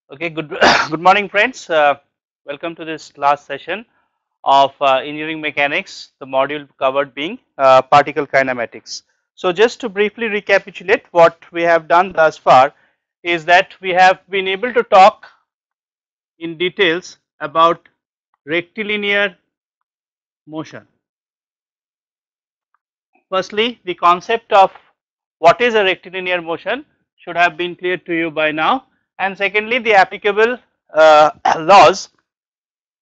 Okay, good good morning, friends. Welcome to this last session of engineering mechanics. The module covered being particle kinematics. So, just to briefly recapitulate what we have done thus far is that we have been able to talk in details about rectilinear motion. Firstly, the concept of what is a rectilinear motion should have been clear to you by now, and secondly, the applicable laws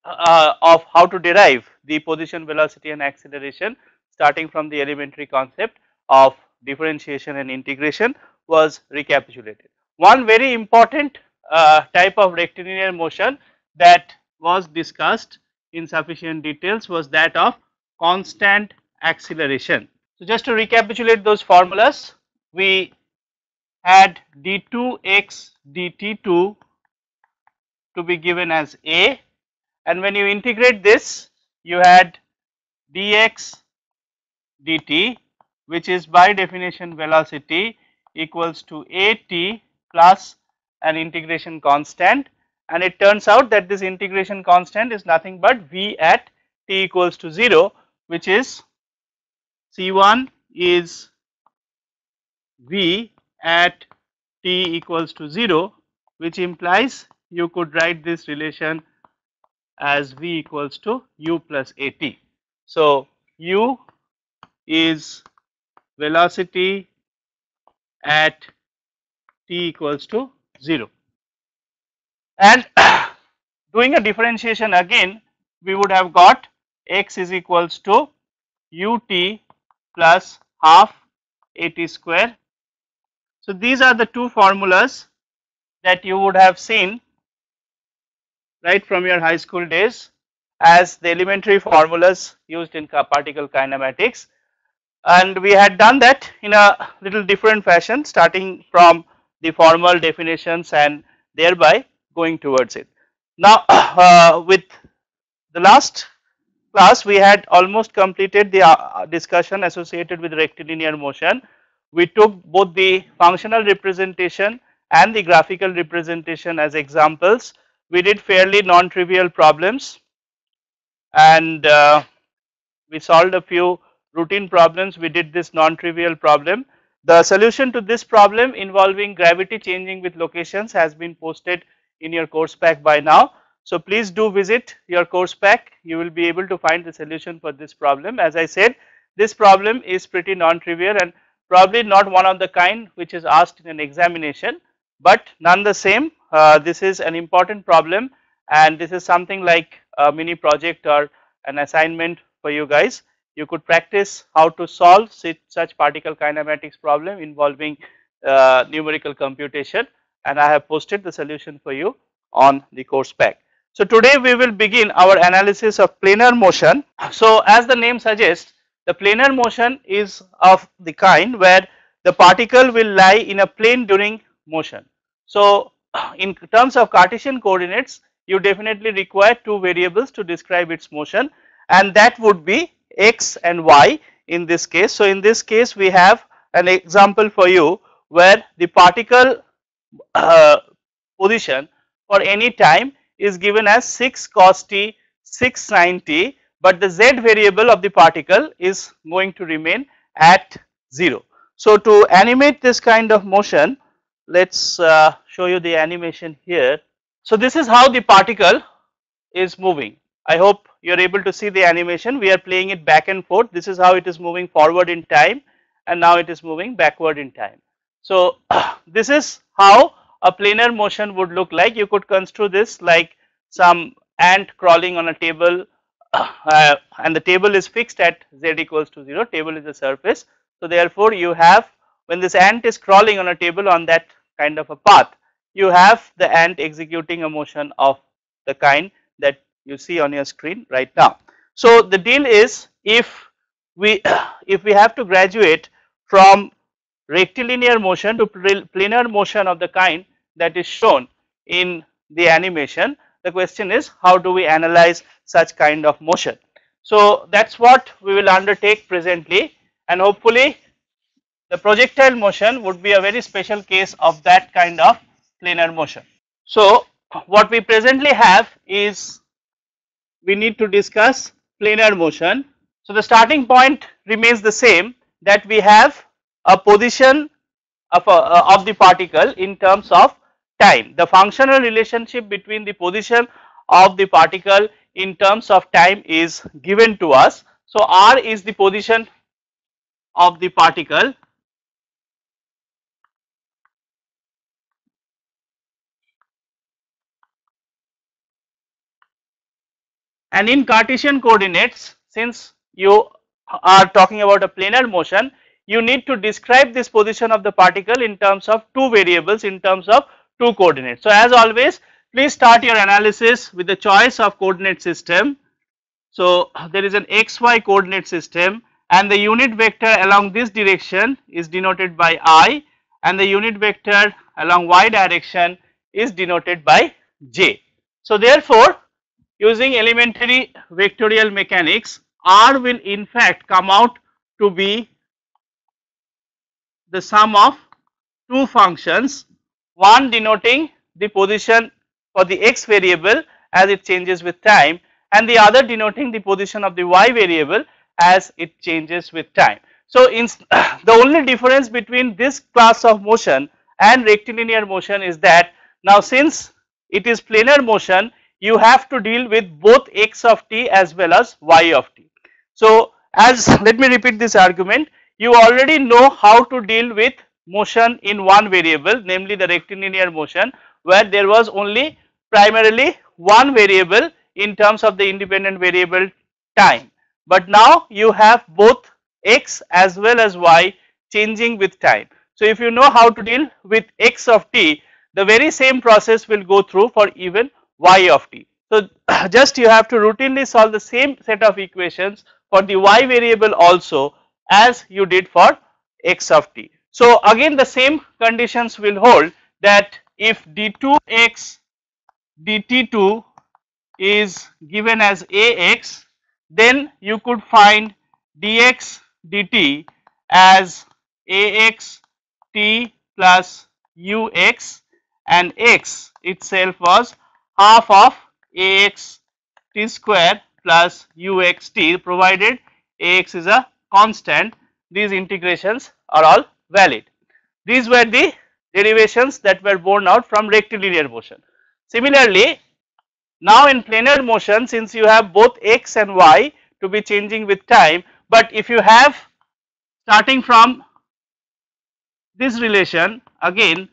of how to derive the position, velocity and acceleration starting from the elementary concept of differentiation and integration was recapitulated. One very important type of rectilinear motion that was discussed in sufficient details was that of constant acceleration. So, just to recapitulate those formulas, we had d2x dt2 to be given as A, and when you integrate this you had dx dt, which is by definition velocity, equals to at plus an integration constant, and it turns out that this integration constant is nothing but v at t equals to 0, which is c1 is v at t equals to 0, which implies you could write this relation as v equals to u plus at. So, u is velocity at t equals to 0, and doing a differentiation again we would have got x is equals to ut plus half at square. So, these are the two formulas that you would have seen right from your high school days as the elementary formulas used in particle kinematics, and we had done that in a little different fashion starting from the formal definitions and thereby going towards it. Now, with the last class we had almost completed the discussion associated with rectilinear motion. We took both the functional representation and the graphical representation as examples. We did fairly non-trivial problems, and we solved a few routine problems. We did this non-trivial problem. The solution to this problem involving gravity changing with locations has been posted in your course pack by now. So, please do visit your course pack, you will be able to find the solution for this problem. As I said, this problem is pretty non-trivial and probably not one of the kind which is asked in an examination, but none the same this is an important problem, and this is something like a mini project or an assignment for you guys. You could practice how to solve such particle kinematics problem involving numerical computation, and I have posted the solution for you on the course pack. So, today we will begin our analysis of planar motion. So, as the name suggests, the planar motion is of the kind where the particle will lie in a plane during motion. So, in terms of Cartesian coordinates, you definitely require two variables to describe its motion, and that would be x and y in this case. So, in this case we have an example for you where the particle position for any time is given as 6 cos t, 6 sin t, but the z variable of the particle is going to remain at 0. So, to animate this kind of motion, let us show you the animation here. So, this is how the particle is moving. I hope you are able to see the animation. We are playing it back and forth. This is how it is moving forward in time, and now it is moving backward in time. So, this is how a planar motion would look like. You could construe this like some ant crawling on a table, and the table is fixed at z equals to 0. Table is a surface. So, therefore, you have, when this ant is crawling on a table on that kind of a path, you have the ant executing a motion of the kind that you see on your screen right now. So, the deal is if we have to graduate from rectilinear motion to planar motion of the kind that is shown in the animation, the question is how do we analyze such kind of motion. So, that is what we will undertake presently, and hopefully the projectile motion would be a very special case of that kind of planar motion. So, what we presently have is we need to discuss planar motion. So the starting point remains the same, that we have a position of the particle in terms of time. The functional relationship between the position of the particle in terms of time is given to us. So r is the position of the particle, and in Cartesian coordinates, since you are talking about a planar motion, you need to describe this position of the particle in terms of two variables, in terms of two coordinates. So as always, please start your analysis with the choice of coordinate system. So there is an xy coordinate system, and the unit vector along this direction is denoted by I, and the unit vector along y direction is denoted by j. So therefore, using elementary vectorial mechanics, R will in fact come out to be the sum of two functions, one denoting the position for the x variable as it changes with time, and the other denoting the position of the y variable as it changes with time. So in the only difference between this class of motion and rectilinear motion is that now since it is planar motion, you have to deal with both x of t as well as y of t. So as let me repeat this argument, you already know how to deal with motion in one variable, namely the rectilinear motion, where there was only primarily one variable in terms of the independent variable time. But now you have both x as well as y changing with time. So if you know how to deal with x of t, the very same process will go through for even y of t. So just you have to routinely solve the same set of equations for the y variable also as you did for x of t. So again the same conditions will hold, that if d2x dt2 is given as ax, then you could find dx dt as ax t plus ux, and x itself was half of ax t square plus ux t, provided ax is a constant. These integrations are all valid. These were the derivations that were borne out from rectilinear motion. Similarly, now in planar motion, since you have both x and y to be changing with time, but if you have starting from this relation, again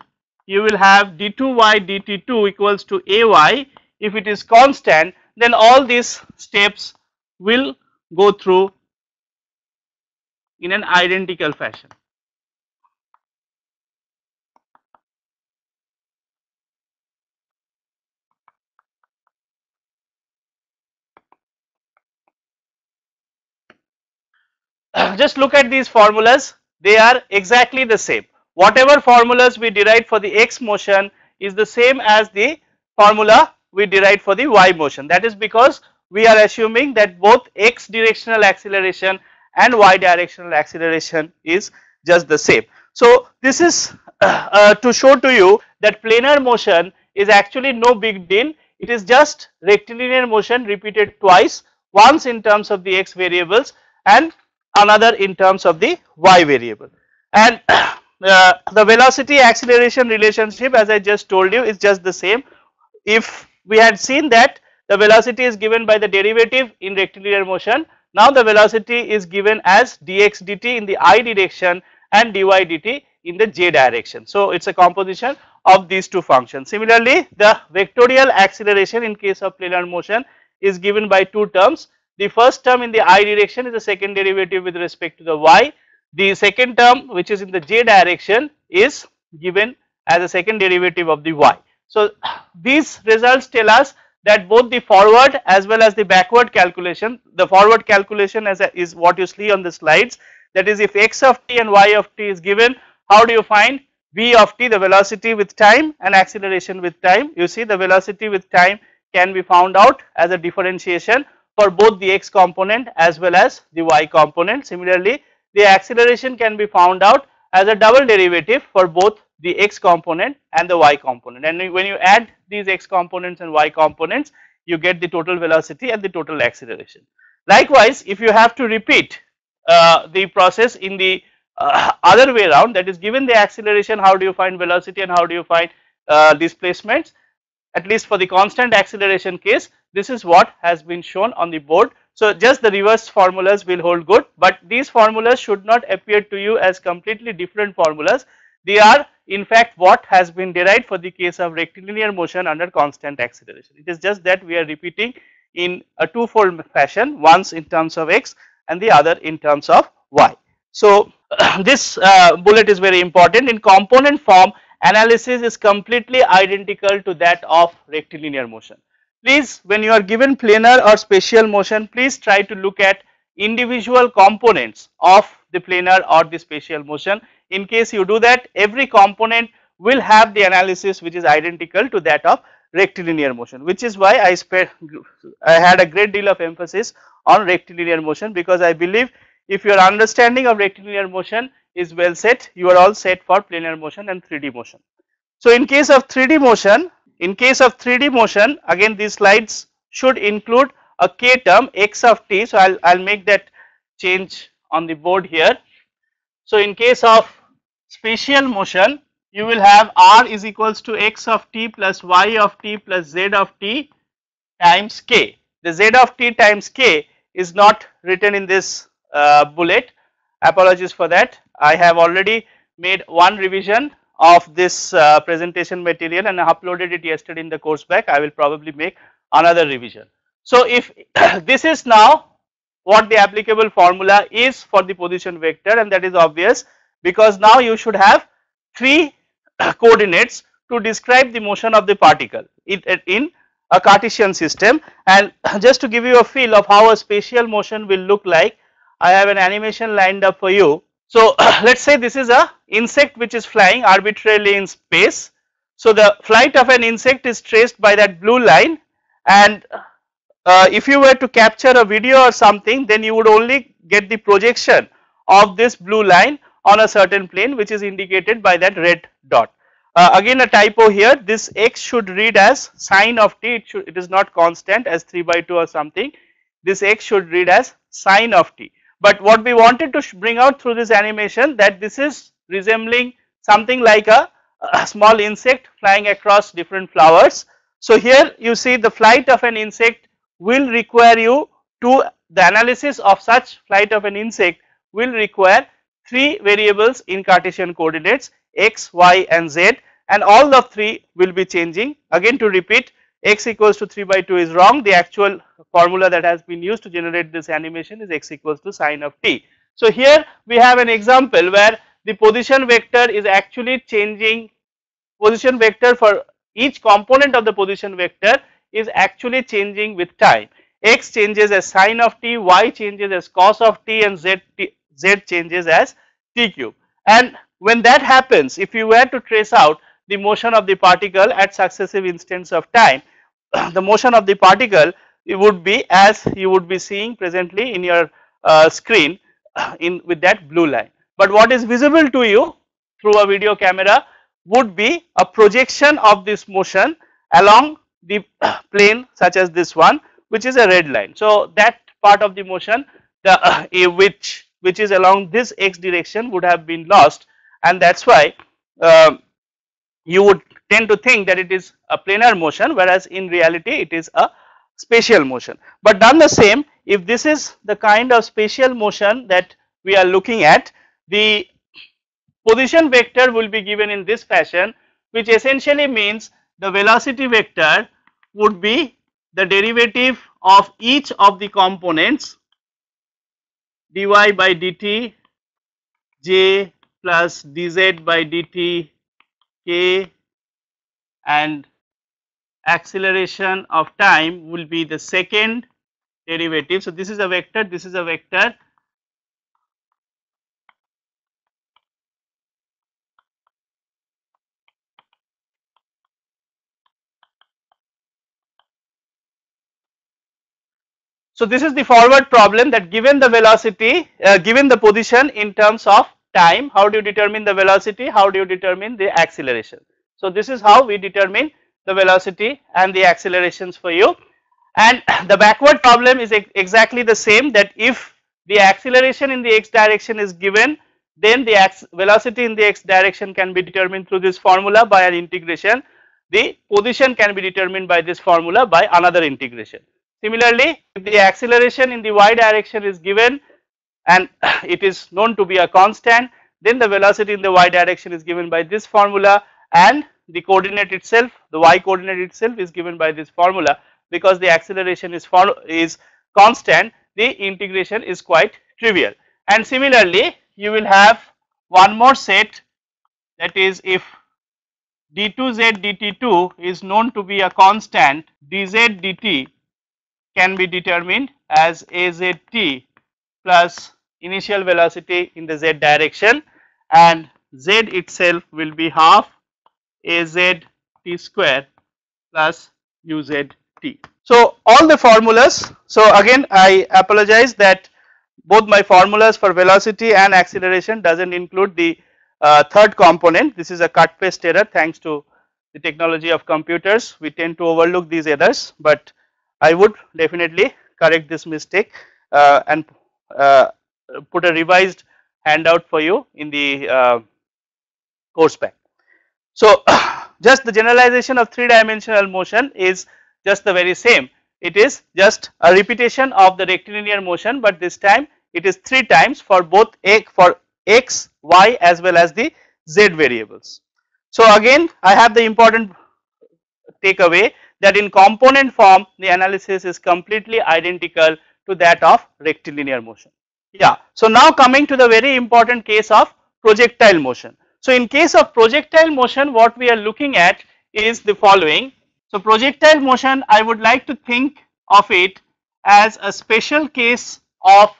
you will have d2y dt2 equals to ay. If it is constant, then all these steps will go through in an identical fashion. Just look at these formulas, they are exactly the same. Whatever formulas we derived for the x motion is the same as the formula we derived for the y motion. That is because we are assuming that both x directional acceleration and y directional acceleration is just the same. So this is to show to you that planar motion is actually no big deal. It is just rectilinear motion repeated twice, once in terms of the x variables and another in terms of the y variable. And the velocity acceleration relationship, as I just told you, is just the same. If we had seen that the velocity is given by the derivative in rectilinear motion, now the velocity is given as dx dt in the I direction and dy dt in the j direction. So it is a composition of these two functions. Similarly, the vectorial acceleration in case of planar motion is given by two terms. The first term in the I direction is the second derivative with respect to the y. The second term, which is in the j direction, is given as a second derivative of the y. So these results tell us that both the forward as well as the backward calculation, the forward calculation is what you see on the slides, that is if x of t and y of t is given, how do you find v of t, the velocity with time, and acceleration with time? You see the velocity with time can be found out as a differentiation for both the x component as well as the y component. Similarly, the acceleration can be found out as a double derivative for both the x component and the y component, and when you add these x components and y components, you get the total velocity and the total acceleration. Likewise, if you have to repeat the process in the other way around, that is, given the acceleration, how do you find velocity and how do you find displacements? At least for the constant acceleration case, this is what has been shown on the board. So just the reverse formulas will hold good, but these formulas should not appear to you as completely different formulas. They are in fact what has been derived for the case of rectilinear motion under constant acceleration. It is just that we are repeating in a twofold fashion, once in terms of x and the other in terms of y. So this bullet is very important. In component form, analysis is completely identical to that of rectilinear motion. Please, when you are given planar or spatial motion, please try to look at individual components of the planar or the spatial motion. In case you do that, every component will have the analysis which is identical to that of rectilinear motion, which is why I had a great deal of emphasis on rectilinear motion, because I believe if your understanding of rectilinear motion is well set, you are all set for planar motion and 3D motion. So in case of 3D motion, again these slides should include a k term x of t. So I'll make that change on the board here. So in case of spatial motion, you will have r is equals to x of t plus y of t plus z of t times k. The z of t times k is not written in this bullet. Apologies for that. I have already made one revision of this presentation material and I uploaded it yesterday in the course back. I will probably make another revision. So if this is now what the applicable formula is for the position vector, and that is obvious because now you should have three coordinates to describe the motion of the particle in a Cartesian system. And just to give you a feel of how a spatial motion will look like, I have an animation lined up for you. So let us say this is a insect which is flying arbitrarily in space. So the flight of an insect is traced by that blue line, and if you were to capture a video or something, then you would only get the projection of this blue line on a certain plane which is indicated by that red dot. Again a typo here, this x should read as sine of t, it is not constant as 3/2 or something, this x should read as sine of t. But what we wanted to bring out through this animation, that this is resembling something like a small insect flying across different flowers. So here you see the flight of an insect will require you to, the analysis of such flight of an insect will require three variables in Cartesian coordinates x, y and z, and all of three will be changing. Again to repeat, x equals to 3/2 is wrong. The actual formula that has been used to generate this animation is x equals to sine of t. So here we have an example where the position vector is actually changing, position vector for each component of the position vector is actually changing with time. X changes as sine of t, y changes as cos of t, and z changes as t cube. And when that happens, if you were to trace out the motion of the particle at successive instants of time, the motion of the particle, it would be as you would be seeing presently in your screen with that blue line. But what is visible to you through a video camera would be a projection of this motion along the plane such as this one, which is a red line. So that part of the motion, the which is along this x direction, would have been lost, and that is why you would tend to think that it is a planar motion, whereas in reality it is a spatial motion. But done the same, if this is the kind of spatial motion that we are looking at, the position vector will be given in this fashion, which essentially means the velocity vector would be the derivative of each of the components dy by dt j plus dz by dt k, and acceleration of time will be the second derivative. So this is a vector, this is a vector, so this is the forward problem, that given the velocity, given the position in terms of time, how do you determine the velocity, how do you determine the acceleration. So this is how we determine the velocity and the accelerations for you. And the backward problem is exactly the same, that if the acceleration in the x direction is given, then the velocity in the x direction can be determined through this formula by an integration. The position can be determined by this formula by another integration. Similarly, if the acceleration in the y direction is given and it is known to be a constant, then the velocity in the y direction is given by this formula, and the coordinate itself, the y coordinate itself, is given by this formula. Because the acceleration is constant, the integration is quite trivial. And similarly, you will have one more set, that is, if d2z dt2 is known to be a constant, dz dt can be determined as AZT plus initial velocity in the z direction, and z itself will be half AZ t square plus UZ t. So all the formulas, so again I apologize that both my formulas for velocity and acceleration doesn't include the third component. This is a cut paste error. Thanks to the technology of computers, we tend to overlook these errors, but I would definitely correct this mistake and put a revised handout for you in the course pack. So just the generalization of 3-dimensional motion is just the very same. It is just a repetition of the rectilinear motion, but this time it is 3 times for both x, y as well as the z variables. So again I have the important takeaway that in component form the analysis is completely identical to that of rectilinear motion. Yeah. So now coming to the very important case of projectile motion. So in case of projectile motion, what we are looking at is the following. So projectile motion, I would like to think of it as a special case of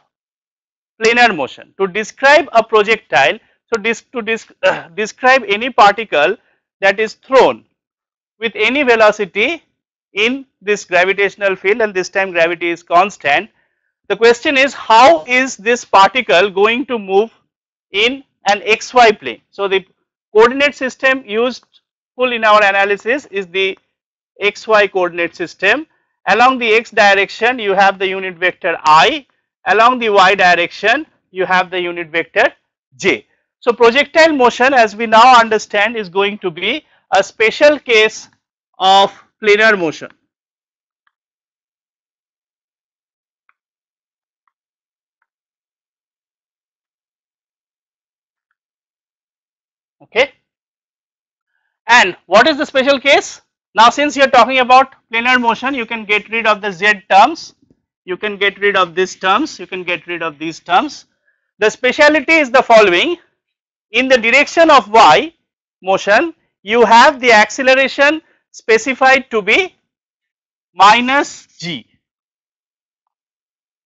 planar motion. To describe a projectile, so describe any particle that is thrown with any velocity in this gravitational field, and this time gravity is constant. The question is, how is this particle going to move in an xy plane? So the coordinate system used in our analysis is the xy coordinate system. Along the x direction you have the unit vector I, along the y direction you have the unit vector j. So projectile motion, as we now understand, is going to be a special case of planar motion. Okay. And what is the special case? Now since you are talking about planar motion, you can get rid of the z terms, you can get rid of these terms, you can get rid of these terms. The speciality is the following: in the direction of y motion, you have the acceleration specified to be minus g.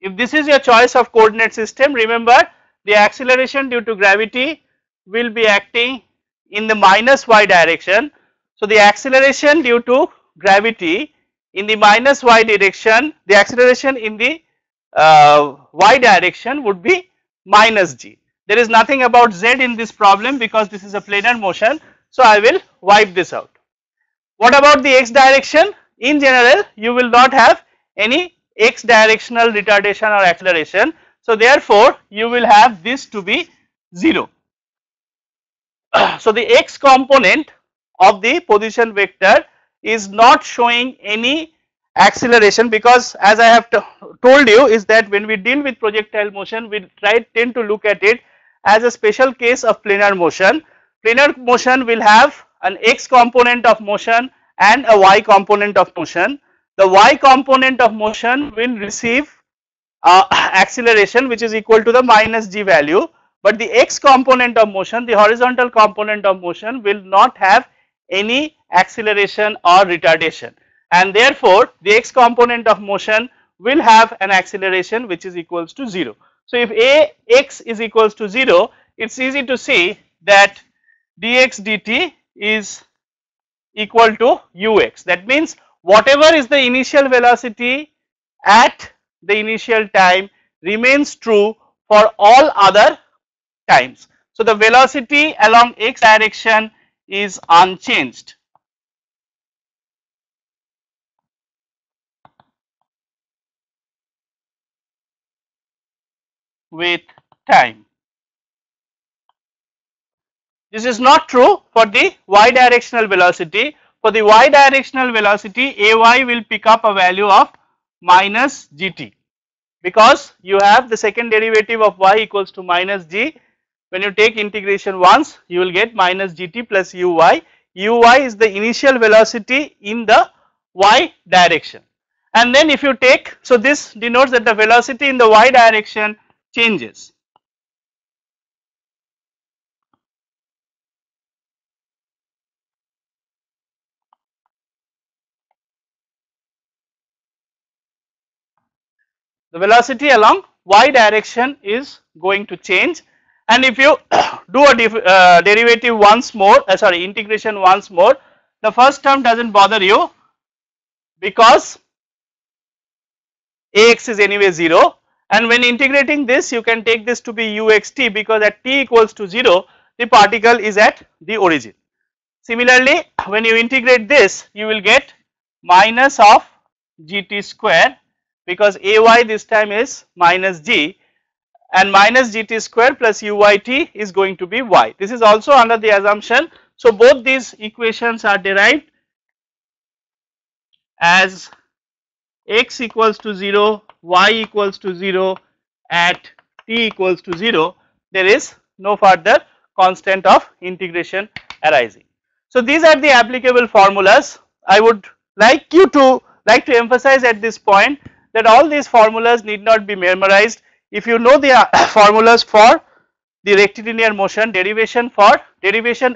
If this is your choice of coordinate system, remember the acceleration due to gravity will be acting in the minus y direction. So the acceleration due to gravity in the minus y direction, the acceleration in the y direction would be minus g. There is nothing about z in this problem because this is a planar motion, so I will wipe this out. What about the x direction? In general, you will not have any x directional retardation or acceleration, so therefore you will have this to be 0. So the x component of the position vector is not showing any acceleration, because as I have told you is that when we deal with projectile motion, we tend to look at it as a special case of planar motion. Planar motion will have an x component of motion and a y component of motion. The y component of motion will receive acceleration which is equal to the minus g value, but the x component of motion, the horizontal component of motion, will not have any acceleration or retardation, and therefore the x component of motion will have an acceleration which is equals to 0. So if Ax is equals to 0, it is easy to see that dx dt is equal to ux. That means whatever is the initial velocity at the initial time remains true for all other times. So the velocity along x direction is unchanged with time. This is not true for the y directional velocity. For the y directional velocity, ay will pick up a value of minus gt, because you have the second derivative of y equals to minus g. When you take integration once, you will get minus gt plus uy. Uy is the initial velocity in the y direction, and then if you take, so this denotes that the velocity in the y direction changes. The velocity along y direction is going to change, and if you do a derivative once more, sorry, integration once more, the first term does not bother you because ax is anyway 0, and when integrating this you can take this to be uxt, because at t equals to 0 the particle is at the origin. Similarly, when you integrate this you will get minus of gt square, because ay this time is minus g, and minus gt square plus uyt is going to be y. This is also under the assumption. So both these equations are derived as x equals to 0, y equals to 0 at t equals to 0. There is no further constant of integration arising. So these are the applicable formulas. I would like to emphasize at this point that all these formulas need not be memorized. If you know the formulas for the rectilinear motion, derivation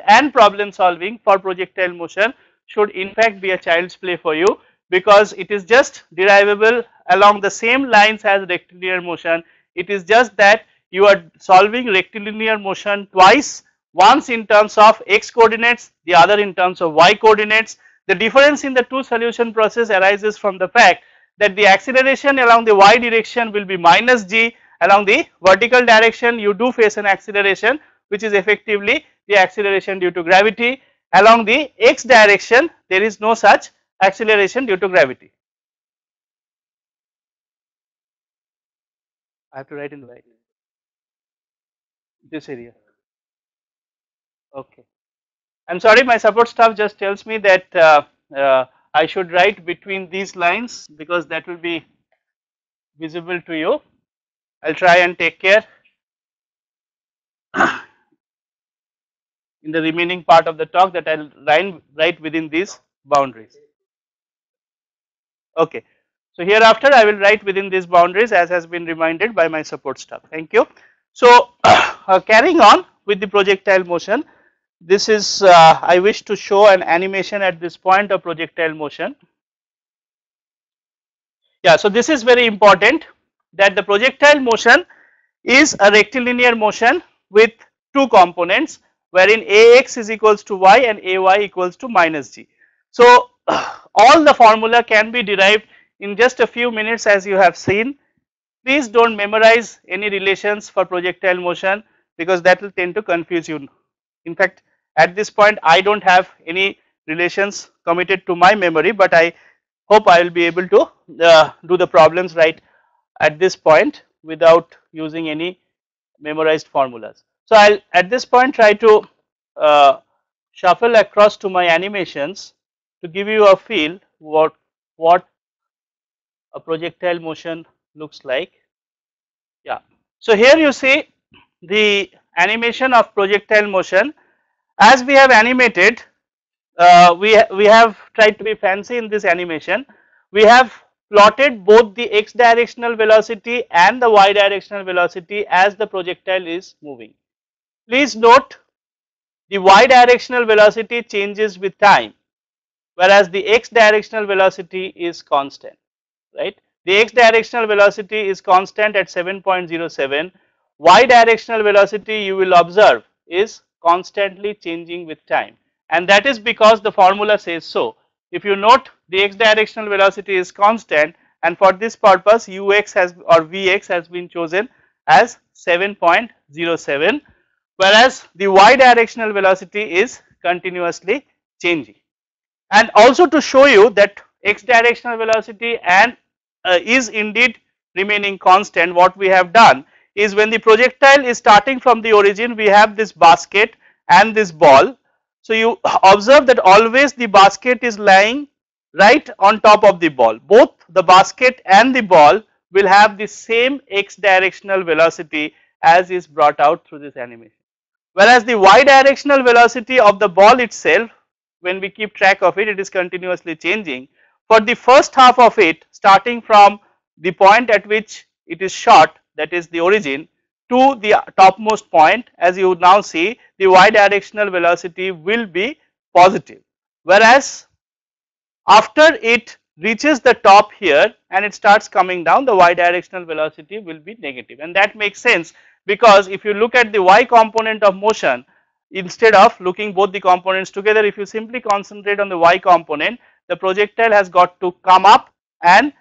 and problem solving for projectile motion should in fact be a child's play for you, because it is just derivable along the same lines as rectilinear motion. It is just that you are solving rectilinear motion twice, once in terms of x coordinates, the other in terms of y coordinates. The difference in the two solution process arises from the fact that the acceleration along the y direction will be minus g, along the vertical direction you do face an acceleration which is effectively the acceleration due to gravity. Along the x direction there is no such acceleration due to gravity. I have to write in white this area. Okay. I am sorry, my support staff just tells me that I should write between these lines because that will be visible to you. I will try and take care in the remaining part of the talk that I will write within these boundaries. Okay. So hereafter I will write within these boundaries as has been reminded by my support staff. Thank you. So carrying on with the projectile motion, this is I wish to show an animation at this point of projectile motion. Yeah, so this is very important, that the projectile motion is a rectilinear motion with two components, wherein ax is equals to y and ay equals to minus g. So all the formula can be derived in just a few minutes, as you have seen. Please do not memorize any relations for projectile motion, because that will tend to confuse you. In fact, at this point I do not have any relations committed to my memory, but I hope I will be able to do the problems right at this point without using any memorized formulas. So I will at this point try to shuffle across to my animations to give you a feel what a projectile motion looks like. Yeah. So here you see the animation of projectile motion. As we have animated, we have tried to be fancy in this animation. We have plotted both the x directional velocity and the y directional velocity as the projectile is moving. Please note, the y directional velocity changes with time, whereas the x directional velocity is constant, right. The x directional velocity is constant at 7.07. Y directional velocity, you will observe, is constantly changing with time, and that is because the formula says so. If you note, the x directional velocity is constant, and for this purpose ux has or vx has been chosen as 7.07, whereas the y directional velocity is continuously changing. And also to show you that x directional velocity and is indeed remaining constant, what we have done is when the projectile is starting from the origin, we have this basket and this ball. So you observe that always the basket is lying right on top of the ball. Both the basket and the ball will have the same x directional velocity as is brought out through this animation. Whereas the y directional velocity of the ball itself, when we keep track of it, it is continuously changing. For the first half of it, starting from the point at which it is shot, that is the origin, to the topmost point, as you now see, the y directional velocity will be positive. Whereas after it reaches the top here and it starts coming down, the y directional velocity will be negative, and that makes sense because if you look at the y component of motion, instead of looking both the components together, if you simply concentrate on the y component, the projectile has got to come up and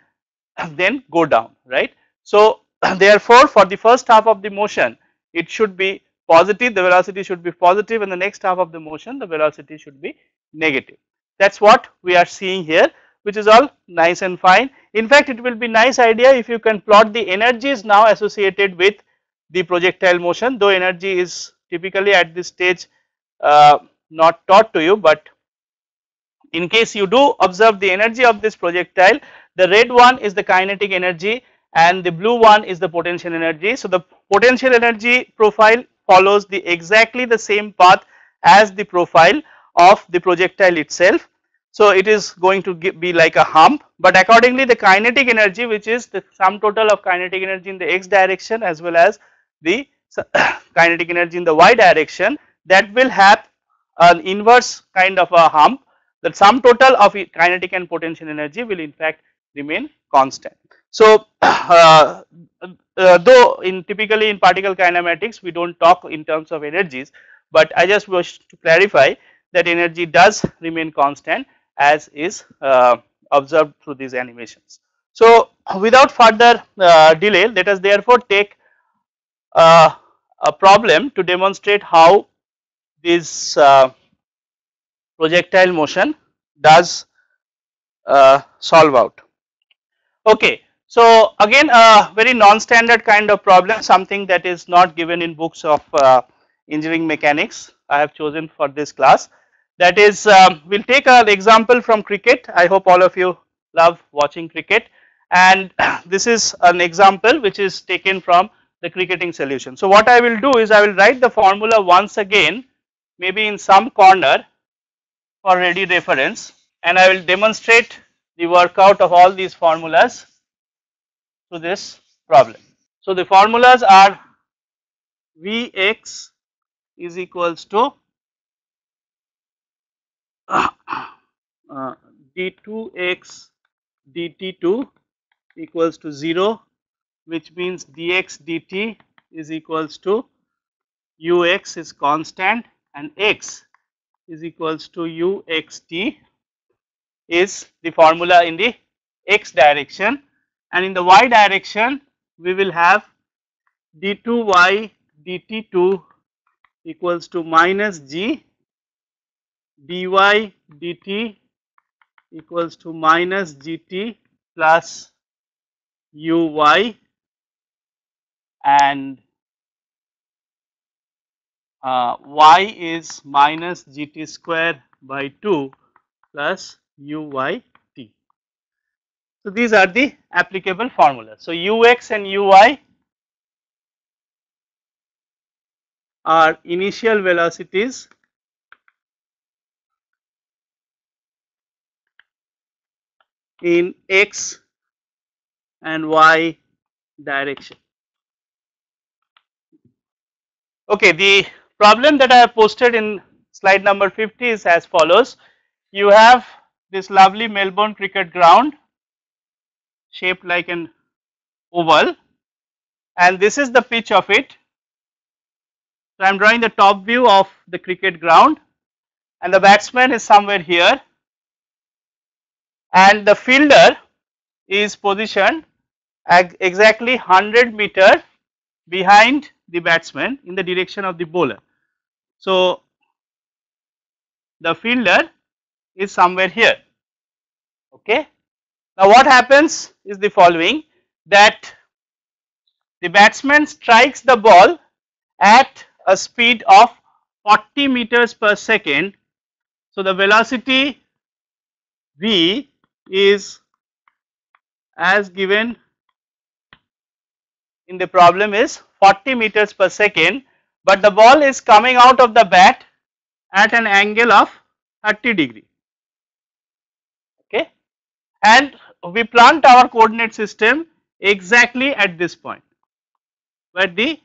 then go down, right. So therefore for the first half of the motion it should be positive, the velocity should be positive, and the next half of the motion the velocity should be negative. That is what we are seeing here, which is all nice and fine. In fact, it will be nice idea if you can plot the energies now associated with the projectile motion, though energy is typically at this stage not taught to you, but in case you do observe the energy of this projectile, the red one is the kinetic energy and the blue one is the potential energy. So the potential energy profile follows exactly the same path as the profile of the projectile itself. So it is going to be like a hump, but accordingly the kinetic energy, which is the sum total of kinetic energy in the x direction as well as the kinetic energy in the y direction, that will have an inverse kind of a hump. The sum total of kinetic and potential energy will in fact remain constant. So though typically in particle kinematics we do not talk in terms of energies, but I just wish to clarify that energy does remain constant as is observed through these animations. So without further delay, let us therefore take a problem to demonstrate how this projectile motion does solve out. Okay, so again a very non-standard kind of problem, something that is not given in books of engineering mechanics I have chosen for this class. That is, we will take an example from cricket. I hope all of you love watching cricket, and this is an example which is taken from the cricketing solution. So what I will do is I will write the formula once again, maybe in some corner for ready reference, and I will demonstrate the workout of all these formulas to this problem. So the formulas are Vx is equals to d2x dt2 equals to 0, which means dx dt is equals to ux is constant and x is equals to uxt is the formula in the x direction, and in the y direction we will have d2y dt2 equals to minus g, dy dt equals to minus gt plus uy, and y is minus gt square by 2 plus uyt. So these are the applicable formulas. So ux and uy are initial velocities in x and y direction. Okay, the problem that I have posted in slide number 50 is as follows. You have this lovely Melbourne cricket ground shaped like an oval, and this is the pitch of it. So I am drawing the top view of the cricket ground, and the batsman is somewhere here, and the fielder is positioned exactly 100 meter behind the batsman in the direction of the bowler. So the fielder is somewhere here. Okay. Now what happens is the following, that the batsman strikes the ball at a speed of 40 meters per second. So the velocity v is as given in the problem is 40 meters per second, but the ball is coming out of the bat at an angle of 30 degree. Okay, and we plant our coordinate system exactly at this point where the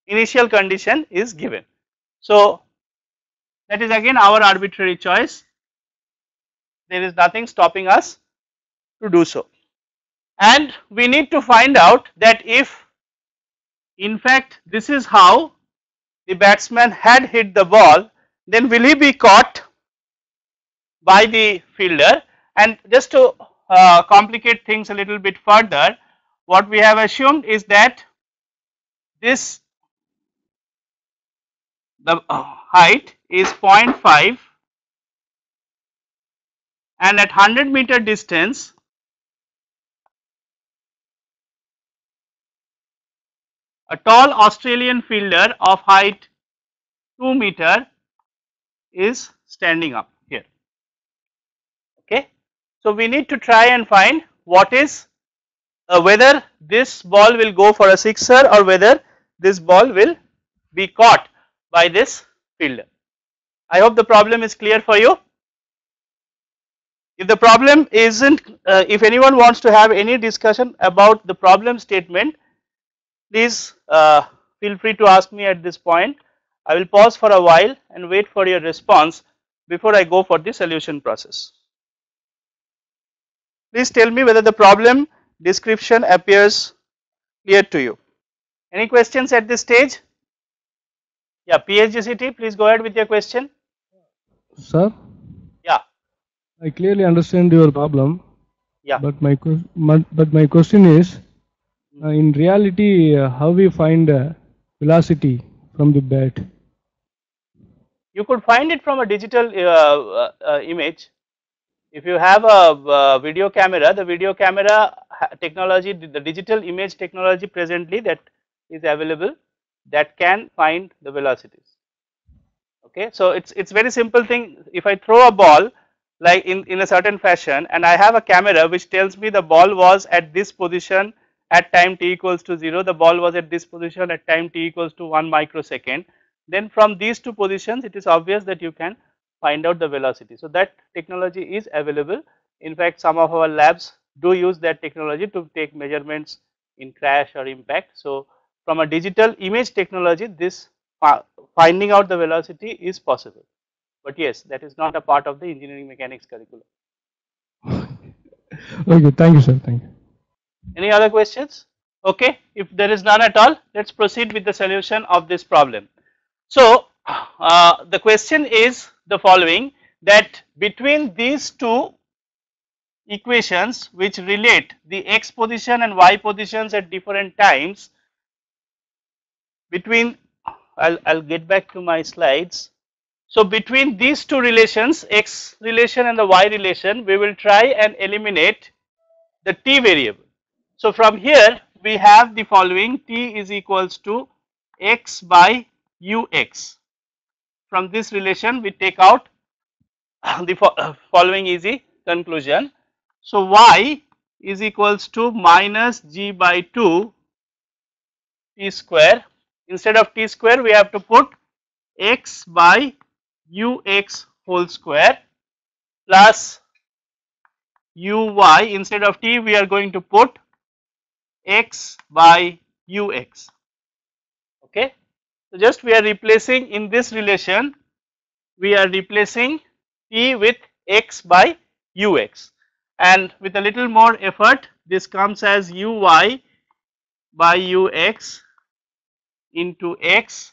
initial condition is given. So that is again our arbitrary choice. There is nothing stopping us to do so, and we need to find out that if in fact this is how the batsman had hit the ball, then will he be caught by the fielder? And just to complicate things a little bit further, what we have assumed is that this the height is 0.5 and at 100-meter distance a tall Australian fielder of height 2 meter is standing up here. Okay. So we need to try and find what is whether this ball will go for a sixer or whether this ball will be caught by this fielder. I hope the problem is clear for you. If the problem isn't, if anyone wants to have any discussion about the problem statement, please feel free to ask me at this point. I will pause for a while and wait for your response before I go for the solution process. Please tell me whether the problem description appears clear to you. Any questions at this stage? Yeah, PhD, please go ahead with your question. Sir? Yeah. I clearly understand your problem. Yeah. But my question is, in reality, how we find velocity from the bat? You could find it from a digital image. If you have a video camera, the video camera technology, the digital image technology presently that is available, that can find the velocities. Okay, so it's very simple thing. If I throw a ball like in a certain fashion and I have a camera which tells me the ball was at this position at time t equals to 0, the ball was at this position at time t equals to 1 microsecond, then from these two positions it is obvious that you can find out the velocity. So that technology is available. In fact, some of our labs do use that technology to take measurements in crash or impact. So from a digital image technology, this finding out the velocity is possible, but yes, that is not a part of the engineering mechanics curriculum. Okay, thank you, sir. Thank you. Any other questions? Okay, if there is none at all, let's proceed with the solution of this problem. So the question is the following, that between these two equations which relate the x position and y positions at different times, between I'll get back to my slides. So between these two relations, x relation and the y relation, we will try and eliminate the t variable. So from here we have the following, t is equals to x by ux. From this relation we take out the following easy conclusion. So y is equals to minus g by 2 t square. Instead of t square we have to put x by ux whole square plus uy. Instead of t we are going to put x by ux. Okay. So just we are replacing in this relation, we are replacing t with x by ux, and with a little more effort this comes as uy by ux into x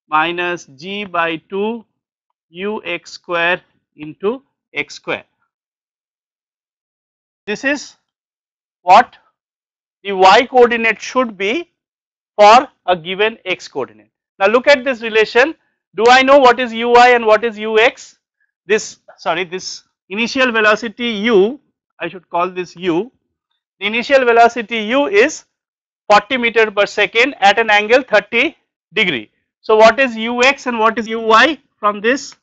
minus g by 2 ux square into x square. This is what the y coordinate should be for a given x coordinate. Now look at this relation. Do I know what is ui and what is ux? This initial velocity u, I should call this u. The initial velocity u is 40 meter per second at an angle 30 degree. So what is ux and what is uy from this?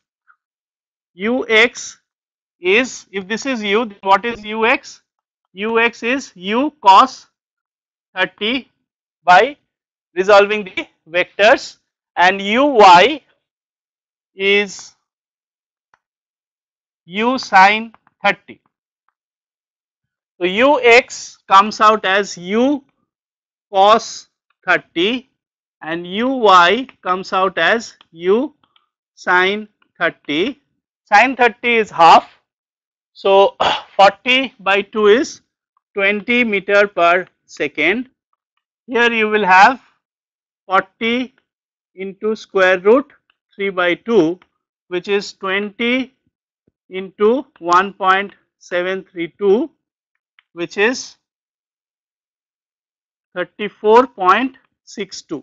Ux is, if this is u, then what is ux? Ux is u cos 30 by resolving the vectors, and uy is u sin 30. So ux comes out as u cos 30 and uy comes out as u sin 30. Sin 30 is half. So 40 by 2 is 20 meter per second. Here you will have 40 into square root 3 by 2, which is 20 into 1.732, which is 34.62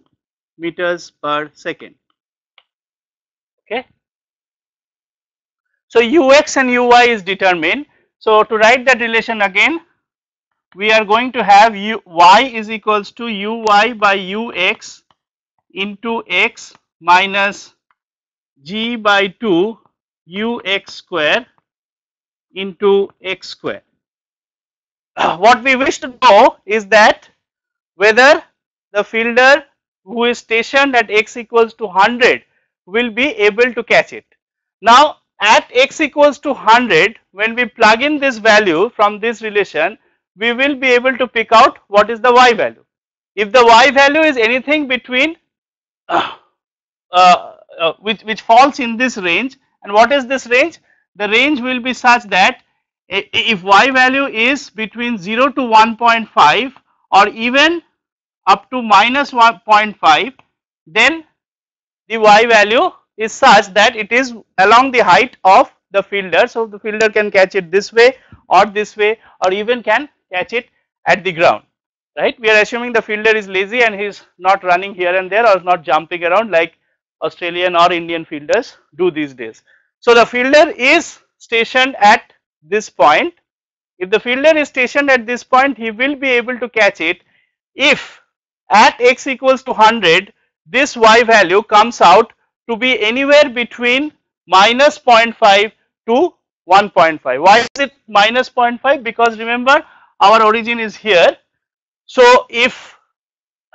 meters per second. Okay. So ux and uy is determined. So to write that relation again, we are going to have y is equals to uy by ux into x minus g by 2 ux square into x square. What we wish to know is that whether the fielder who is stationed at x equals to 100 will be able to catch it. Now at x equals to 100, when we plug in this value from this relation, we will be able to pick out what is the y value. If the y value is anything between which falls in this range, and what is this range? The range will be such that if y value is between 0 to 1.5 or even up to minus 1.5, then the y value is such that it is along the height of the fielder. So the fielder can catch it this way or even can catch it at the ground, right. We are assuming the fielder is lazy and he is not running here and there or not jumping around like Australian or Indian fielders do these days. So the fielder is stationed at this point. If the fielder is stationed at this point, he will be able to catch it if at x equals to 100 this y value comes out to be anywhere between minus 0.5 to 1.5. Why is it minus 0.5? Because remember our origin is here. So if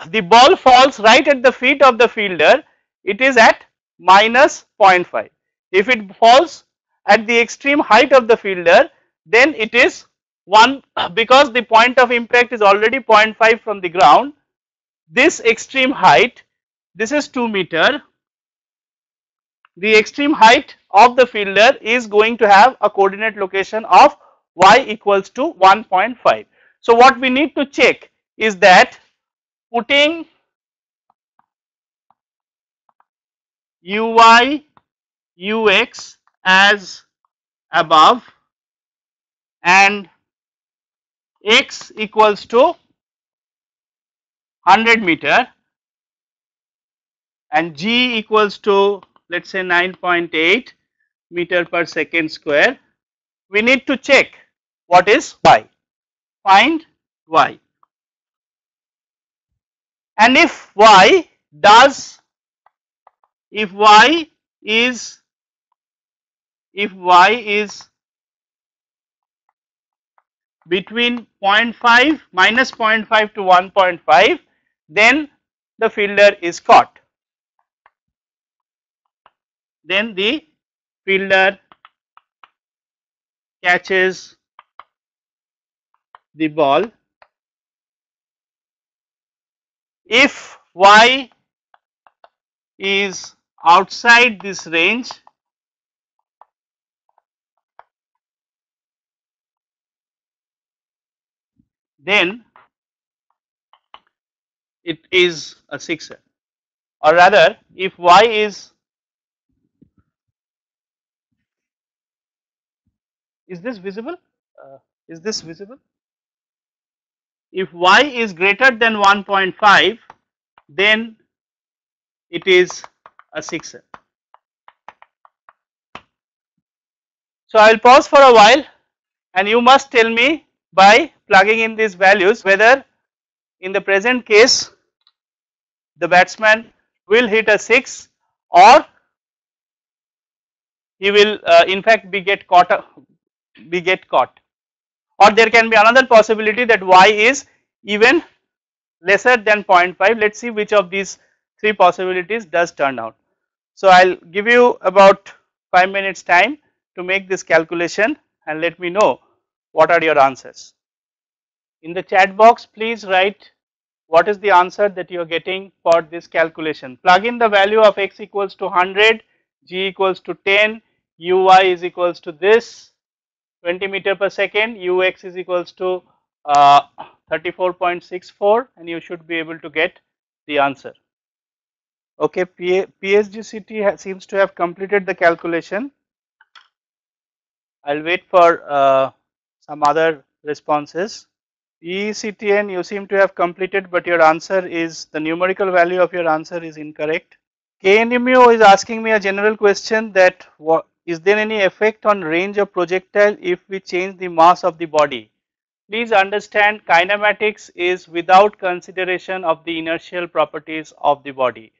the ball falls right at the feet of the fielder, it is at minus 0.5. If it falls at the extreme height of the fielder, then it is 1, because the point of impact is already 0.5 from the ground. This extreme height, this is 2 meter, the extreme height of the fielder is going to have a coordinate location of y equals to 1.5. So what we need to check is that putting uy ux as above and x equals to 100 meter and g equals to, let us say, 9.8 meter per second square, we need to check what is y. Find y, and if y is between 0.5 minus 0.5 to 1.5, then the fielder is caught. Then the fielder catches the ball. If y is outside this range, then it is a sixer, or rather if y is this visible? Is this visible? If y is greater than 1.5, then it is a 6R. So I will pause for a while and you must tell me by plugging in these values whether in the present case the batsman will hit a 6 or he will in fact be get caught, or there can be another possibility that y is even lesser than 0.5. Let us see which of these three possibilities does turn out. So I will give you about 5 minutes time to make this calculation and let me know what are your answers. In the chat box please write what is the answer that you are getting for this calculation. Plug in the value of x equals to 100, g equals to 10, uy is equals to this 20 meter per second, ux is equals to 34.64 and you should be able to get the answer. Okay, PSGCT seems to have completed the calculation. I will wait for some other responses. ECTN you seem to have completed, but your answer is, the numerical value of your answer is incorrect. KNMU is asking me a general question that is there any effect on range of projectile if we change the mass of the body? Please understand kinematics is without consideration of the inertial properties of the body.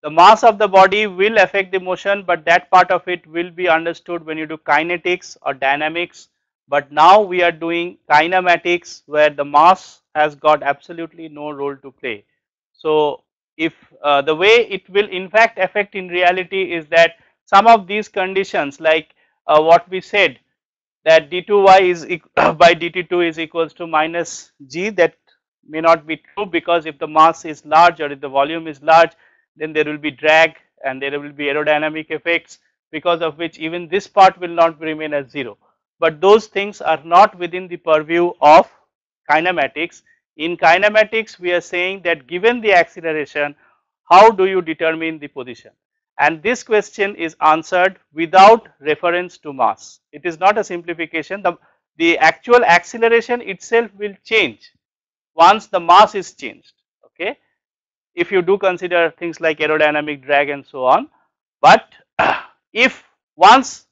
The mass of the body will affect the motion, but that part of it will be understood when you do kinetics or dynamics. But now we are doing kinematics where the mass has got absolutely no role to play. So if the way it will in fact affect in reality is that some of these conditions like what we said, that d2y is by dt2 is equals to minus g, that may not be true, because if the mass is large or if the volume is large, then there will be drag and there will be aerodynamic effects, because of which even this part will not remain as 0. But those things are not within the purview of kinematics. In kinematics we are saying that given the acceleration, how do you determine the position? And this question is answered without reference to mass. It is not a simplification. The actual acceleration itself will change once the mass is changed. Okay, if you do consider things like aerodynamic drag and so on. But if once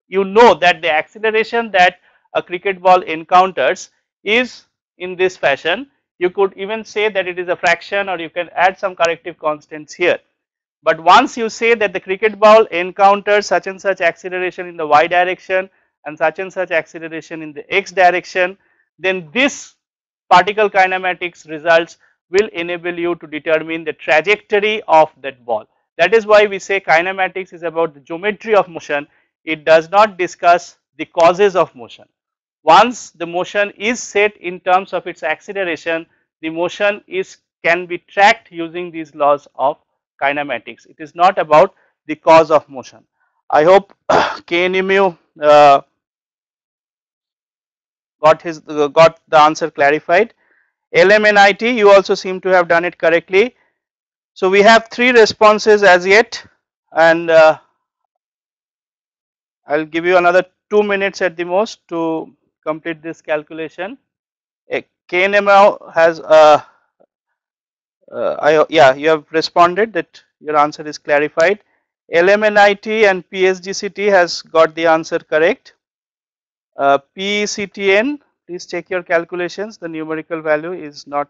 you know that the acceleration that a cricket ball encounters is in this fashion, you could even say that it is a fraction, or you can add some corrective constants here. But once you say that the cricket ball encounters such and such acceleration in the y direction and such acceleration in the x direction, then this particle kinematics results will enable you to determine the trajectory of that ball. That is why we say kinematics is about the geometry of motion. It does not discuss the causes of motion. Once the motion is set in terms of its acceleration, the motion can be tracked using these laws of kinematics. It is not about the cause of motion. I hope KNMU got the answer clarified. LMNIT, you also seem to have done it correctly. So we have 3 responses as yet, and I will give you another 2 minutes at the most to complete this calculation. KNMU has yeah, you have responded that your answer is clarified. LMNIT and PSGCT has got the answer correct. PCTN, please check your calculations, the numerical value is not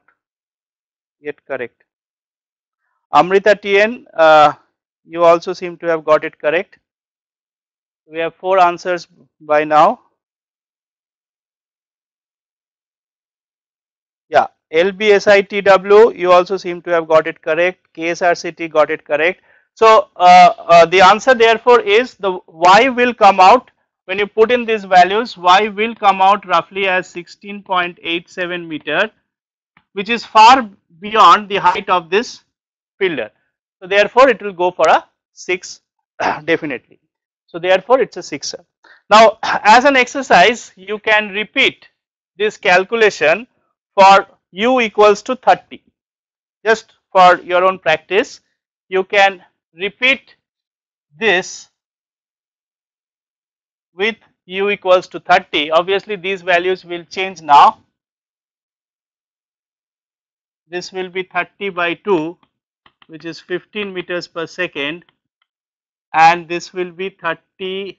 yet correct. Amrita TN, you also seem to have got it correct. We have 4 answers by now. Yeah, LBSITW, you also seem to have got it correct. KSRCT got it correct. So the answer therefore is, the y will come out when you put in these values, y will come out roughly as 16.87 meter, which is far beyond the height of this fielder. So therefore it will go for a 6 definitely. So therefore it is a 6. Now as an exercise, you can repeat this calculation for u equals to 30. Just for your own practice, you can repeat this with u equals to 30. Obviously these values will change now. This will be 30 by 2 which is 15 meters per second, and this will be 30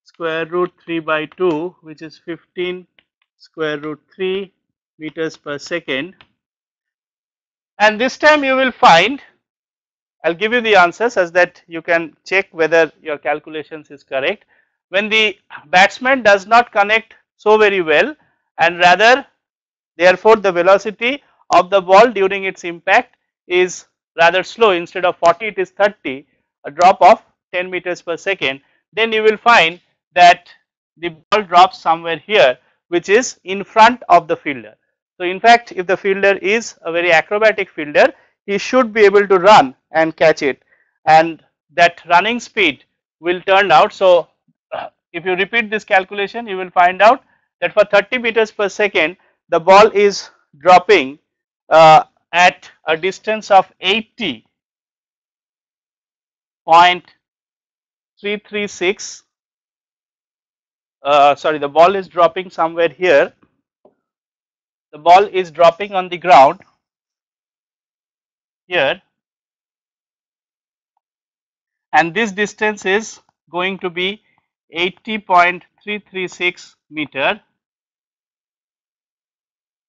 square root 3 by 2, which is 15 square root 3 meters per second. And this time you will find, I will give you the answers as that you can check whether your calculations is correct. When the batsman does not connect so very well, and rather therefore the velocity of the ball during its impact is rather slow, instead of 40 it is 30, a drop of 10 meters per second, then you will find that the ball drops somewhere here, which is in front of the fielder. So in fact, if the fielder is a very acrobatic fielder, he should be able to run and catch it, and that running speed will turn out. So if you repeat this calculation, you will find out that for 30 meters per second the ball is dropping at a distance of 80.336. Sorry, the ball is dropping somewhere here. The ball is dropping on the ground here, and this distance is going to be 80.336 meter.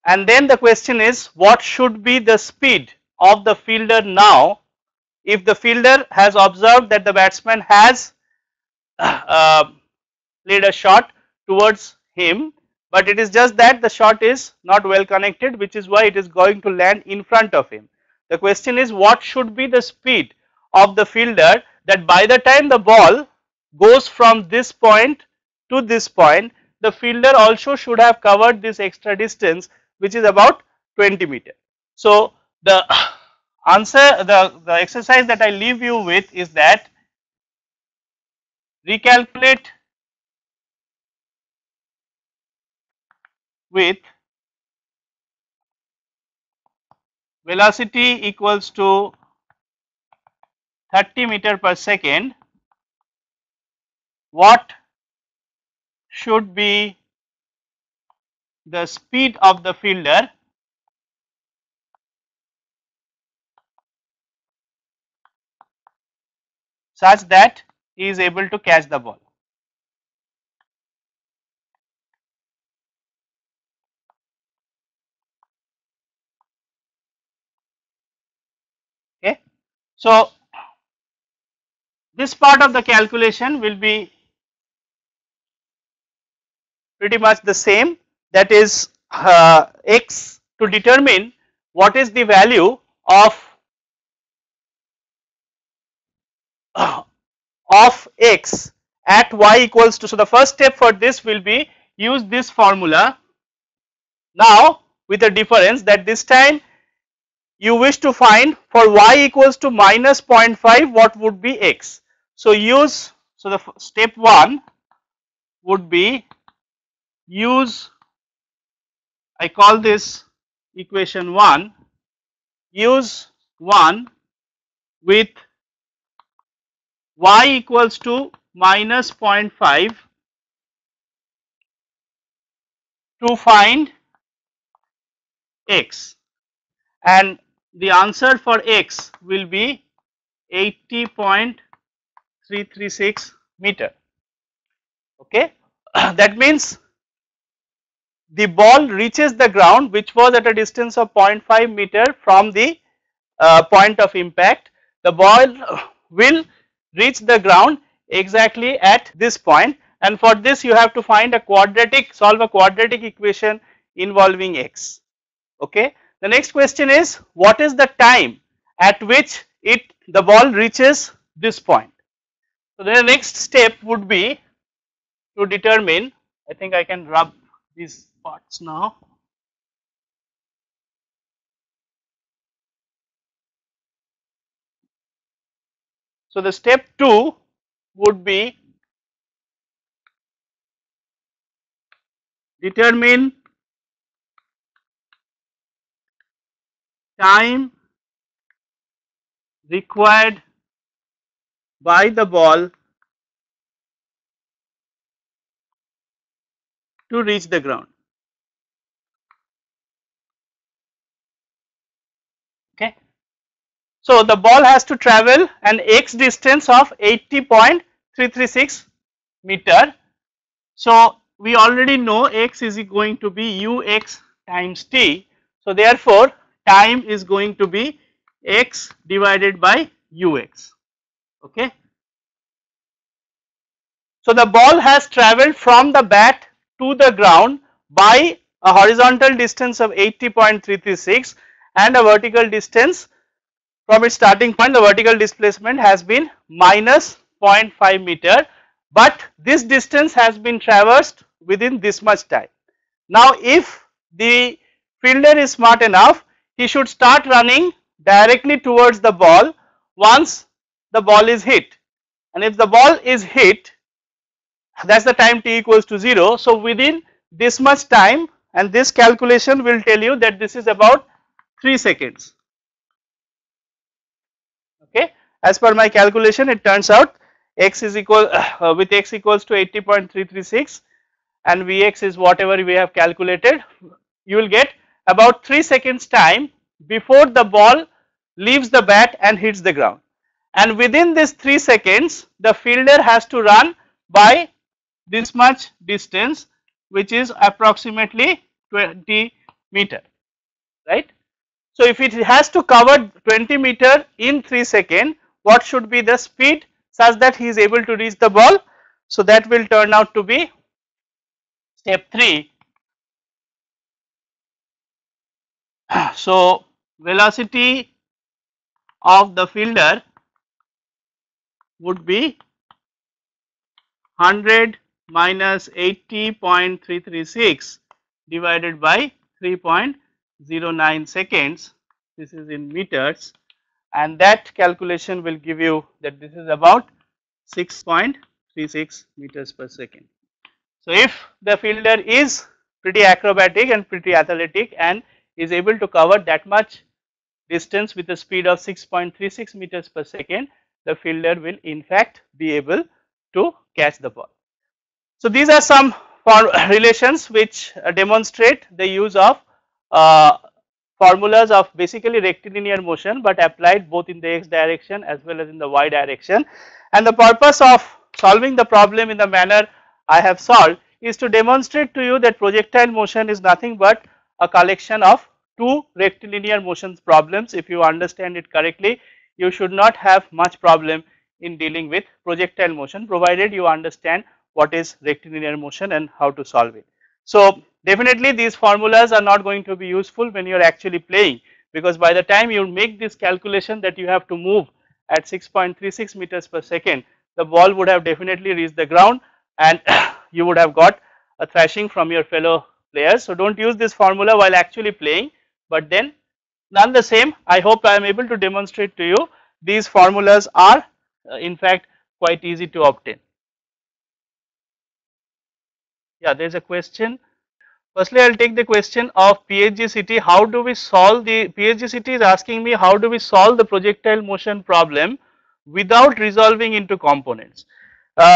And then the question is, what should be the speed of the fielder now if the fielder has observed that the batsman has played a shot towards him, but it is just that the shot is not well connected, which is why it is going to land in front of him. The question is, what should be the speed of the fielder that by the time the ball goes from this point to this point, the fielder also should have covered this extra distance, which is about 20 meter. So the answer, the exercise that I leave you with is that recalculate with velocity equals to 30 meter per second, what should be the speed of the fielder such that he is able to catch the ball. Okay. So this part of the calculation will be pretty much the same, that is x to determine what is the value of x at y equals to. So the first step for this will be use this formula now, with a difference that this time you wish to find for y equals to minus 0.5 what would be x. So use, so the step 1 would be use, I call this equation 1, use 1 with y equals to minus 0.5 to find x, and the answer for x will be 80.336 meter. Okay. That means the ball reaches the ground, which was at a distance of 0.5 meter from the point of impact. The ball will reach the ground exactly at this point, and for this you have to find a quadratic, solve a quadratic equation involving x. Okay. The next question is, what is the time at which the ball reaches this point. So then the next step would be to determine, I think I can rub these parts now. So the step 2 would be determine time required by the ball to reach the ground. Okay. So the ball has to travel an x distance of 80.336 meter. So we already know x is going to be ux times t. So therefore time is going to be x divided by ux. Okay. So the ball has travelled from the bat to the ground by a horizontal distance of 80.336 and a vertical distance from its starting point. The vertical displacement has been minus 0.5 meter, but this distance has been traversed within this much time. Now if the fielder is smart enough, he should start running directly towards the ball once the ball is hit, and if the ball is hit, that is the time t equals to 0. So within this much time, and this calculation will tell you that this is about 3 seconds. Okay, as per my calculation, it turns out x is equal with x equals to 80.336 and vx is whatever we have calculated. You will get about 3 seconds time before the ball leaves the bat and hits the ground, and within this 3 seconds the fielder has to run by this much distance, which is approximately 20 meter, right. So if it has to cover 20 meter in 3 seconds, what should be the speed such that he is able to reach the ball? So that will turn out to be step 3. So velocity of the fielder would be 100 minus 80.336 divided by 3.09 seconds. This is in meters, and that calculation will give you that this is about 6.36 meters per second. So if the fielder is pretty acrobatic and pretty athletic and is able to cover that much distance with a speed of 6.36 meters per second, the fielder will in fact be able to catch the ball. So these are some relations which demonstrate the use of formulas of basically rectilinear motion, but applied both in the x direction as well as in the y direction. And the purpose of solving the problem in the manner I have solved is to demonstrate to you that projectile motion is nothing but a collection of two rectilinear motions problems. If you understand it correctly, you should not have much problem in dealing with projectile motion, provided you understand what is rectilinear motion and how to solve it. So definitely these formulas are not going to be useful when you are actually playing, because by the time you make this calculation that you have to move at 6.36 meters per second, the ball would have definitely reached the ground and you would have got a thrashing from your fellow players. So don't use this formula while actually playing, but then none the same, I hope I am able to demonstrate to you these formulas are in fact quite easy to obtain. Yeah, there is a question. Firstly, I will take the question of PHGCT. How do we solve the PHGCT is asking me how do we solve the projectile motion problem without resolving into components.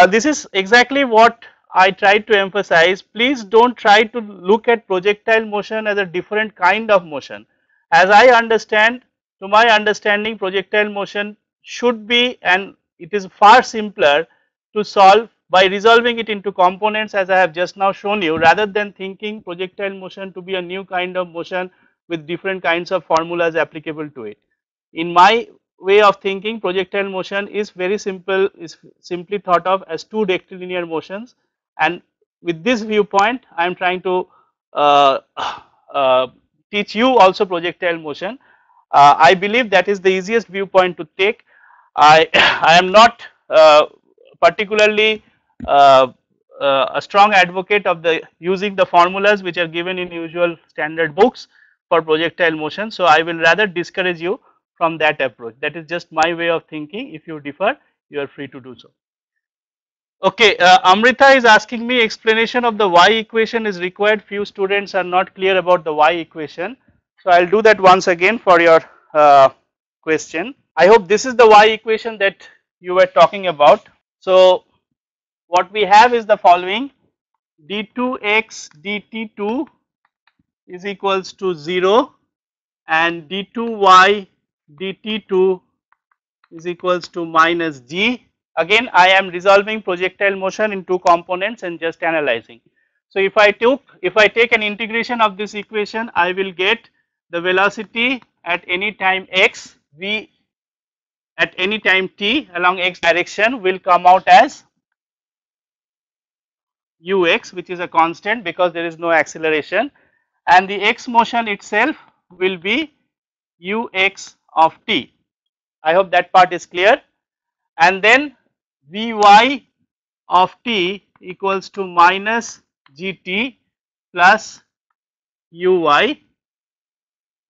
This is exactly what I tried to emphasize. Please don't try to look at projectile motion as a different kind of motion. As I understand, to my understanding, projectile motion should be, and it is far simpler to solve by resolving it into components, as I have just now shown you, rather than thinking projectile motion to be a new kind of motion with different kinds of formulas applicable to it. In my way of thinking, projectile motion is very simple, is simply thought of as two rectilinear motions, and with this viewpoint I am trying to teach you also projectile motion. I believe that is the easiest viewpoint to take. I am not particularly a strong advocate of the using the formulas which are given in usual standard books for projectile motion. So I will rather discourage you from that approach. That is just my way of thinking. If you differ, you are free to do so. Okay, Amrita is asking me explanation of the y equation is required. Few students are not clear about the y equation. So I will do that once again for your question. I hope this is the y equation that you were talking about. So what we have is the following: d2x dt2 is equals to 0 and d2y dt2 is equals to minus g. Again I am resolving projectile motion in two components and just analyzing. So if I take an integration of this equation, I will get the velocity at any time x, v at any time t along x direction will come out as ux, which is a constant because there is no acceleration, and the x motion itself will be ux of t. I hope that part is clear. And then vy of t equals to minus gt plus uy.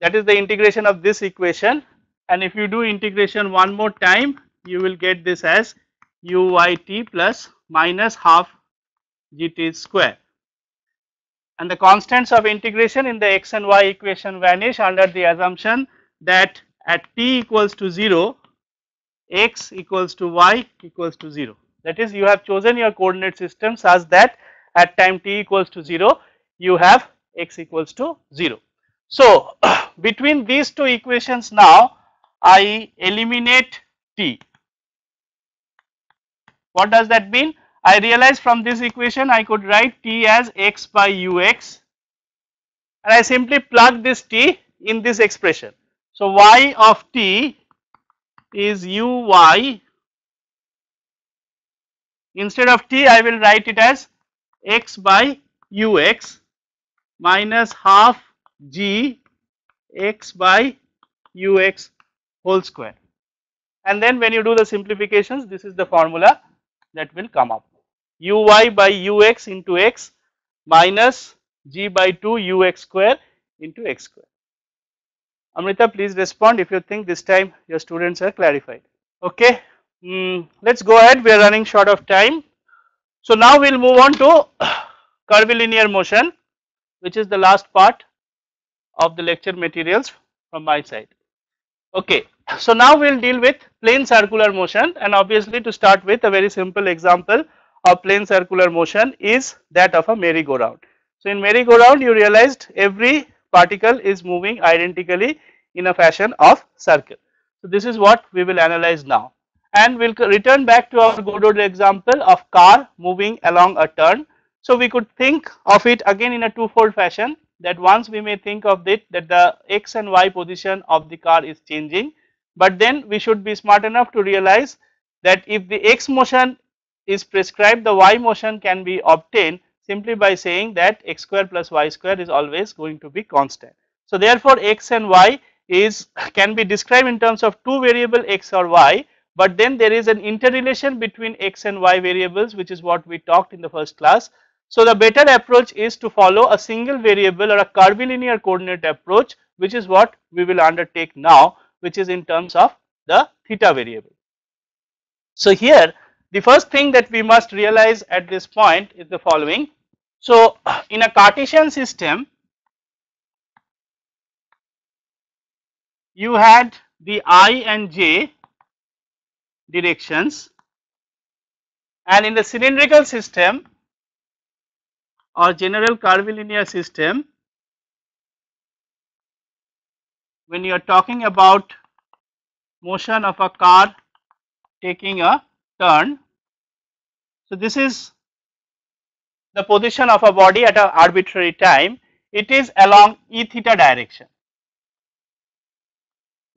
That is the integration of this equation, and if you do integration one more time, you will get this as uyt plus minus half gt square. And the constants of integration in the x and y equation vanish under the assumption that at t equals to 0, x equals to y equals to 0. That is, you have chosen your coordinate system such that at time t equals to 0, you have x equals to 0. So between these two equations now, I eliminate t. What does that mean? I realize from this equation I could write t as x by ux, and I simply plug this t in this expression. So y of t is uy. Instead of t, I will write it as x by ux minus half g x by ux whole square. And then when you do the simplifications, this is the formula that will come up. Uy by ux into x minus g by 2 ux square into x square. Amrita, please respond if you think this time your students are clarified. Okay, let's go ahead. We are running short of time. So now we'll move on to curvilinear motion, which is the last part of the lecture materials from my side. Okay, so now we'll deal with plane circular motion, and obviously to start with, a very simple example of plane circular motion is that of a merry-go-round. So in merry-go-round, you realized every particle is moving identically in a fashion of circle. So this is what we will analyze now, and we'll return back to our Godot example of car moving along a turn. So we could think of it again in a twofold fashion, that once we may think of it that the x and y position of the car is changing, but then we should be smart enough to realize that if the x motion is prescribed, the y motion can be obtained simply by saying that x square plus y square is always going to be constant. So therefore x and y can be described in terms of two variable x or y, but then there is an interrelation between x and y variables, which is what we talked in the first class. So the better approach is to follow a single variable or a curvilinear coordinate approach, which is what we will undertake now, which is in terms of the theta variable. So here the first thing that we must realize at this point is the following. So in a Cartesian system, you had the I and j directions, and in the cylindrical system or general curvilinear system, when you are talking about motion of a car taking a turn, so this is the position of a body at an arbitrary time, it is along e theta direction,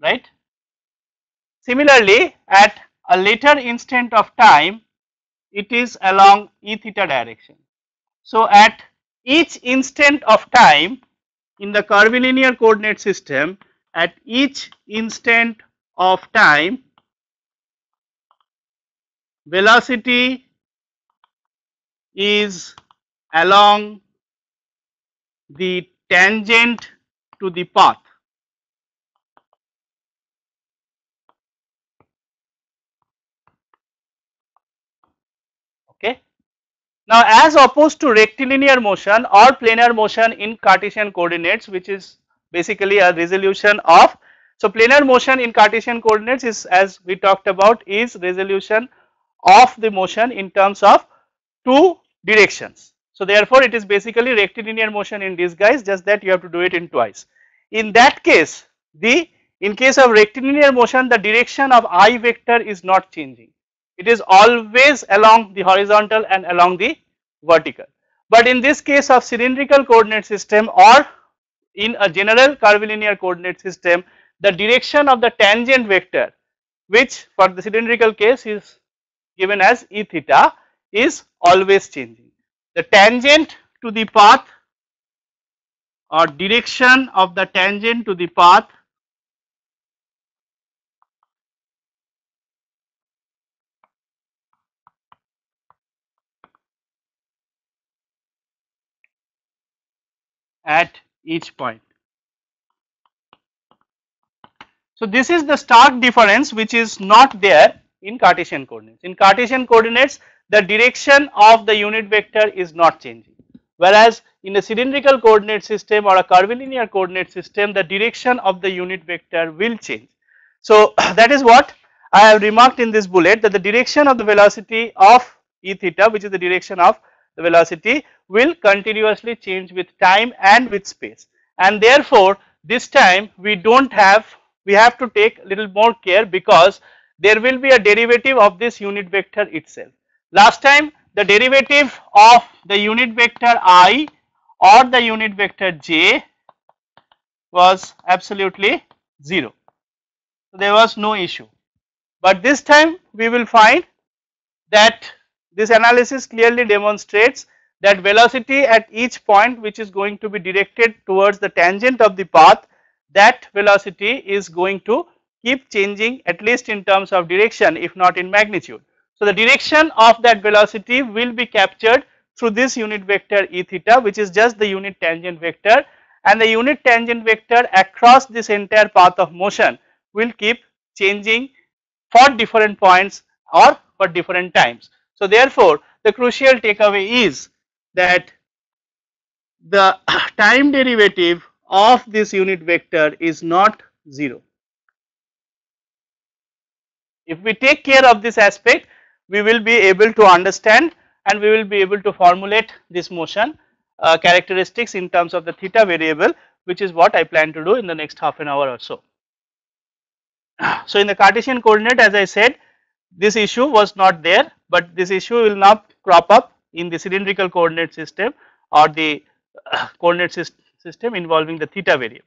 right. Similarly, at a later instant of time, it is along e theta direction. So at each instant of time in the curvilinear coordinate system, at each instant of time, velocity is along the tangent to the path. Okay. Now as opposed to rectilinear motion or planar motion in Cartesian coordinates, which is basically a resolution of, so planar motion in Cartesian coordinates is, as we talked about, is resolution of the motion in terms of two directions. So therefore it is basically rectilinear motion in disguise, just that you have to do it in twice. In that case, the In case of rectilinear motion, the direction of I vector is not changing. It is always along the horizontal and along the vertical. But in this case of cylindrical coordinate system or in a general curvilinear coordinate system, the direction of the tangent vector, which for the cylindrical case is given as E theta, is always changing. The tangent to the path or direction of the tangent to the path at each point. So this is the stark difference which is not there in Cartesian coordinates. In Cartesian coordinates, the direction of the unit vector is not changing, whereas in a cylindrical coordinate system or a curvilinear coordinate system, the direction of the unit vector will change. So that is what I have remarked in this bullet, that the direction of the velocity of E theta, which is the direction of the velocity, will continuously change with time and with space, and therefore this time we have to take a little more care, because there will be a derivative of this unit vector itself. Last time the derivative of the unit vector I or the unit vector j was absolutely 0. So there was no issue. But this time we will find that this analysis clearly demonstrates that velocity at each point which is going to be directed towards the tangent of the path, that velocity is going to keep changing, at least in terms of direction, if not in magnitude. So the direction of that velocity will be captured through this unit vector E theta, which is just the unit tangent vector, and the unit tangent vector across this entire path of motion will keep changing for different points or for different times. So therefore the crucial takeaway is that the time derivative of this unit vector is not 0. If we take care of this aspect, we will be able to understand and we will be able to formulate this motion characteristics in terms of the theta variable, which is what I plan to do in the next half an hour or so. So in the Cartesian coordinate, as I said, this issue was not there, but this issue will now crop up in the cylindrical coordinate system or the coordinate system involving the theta variable.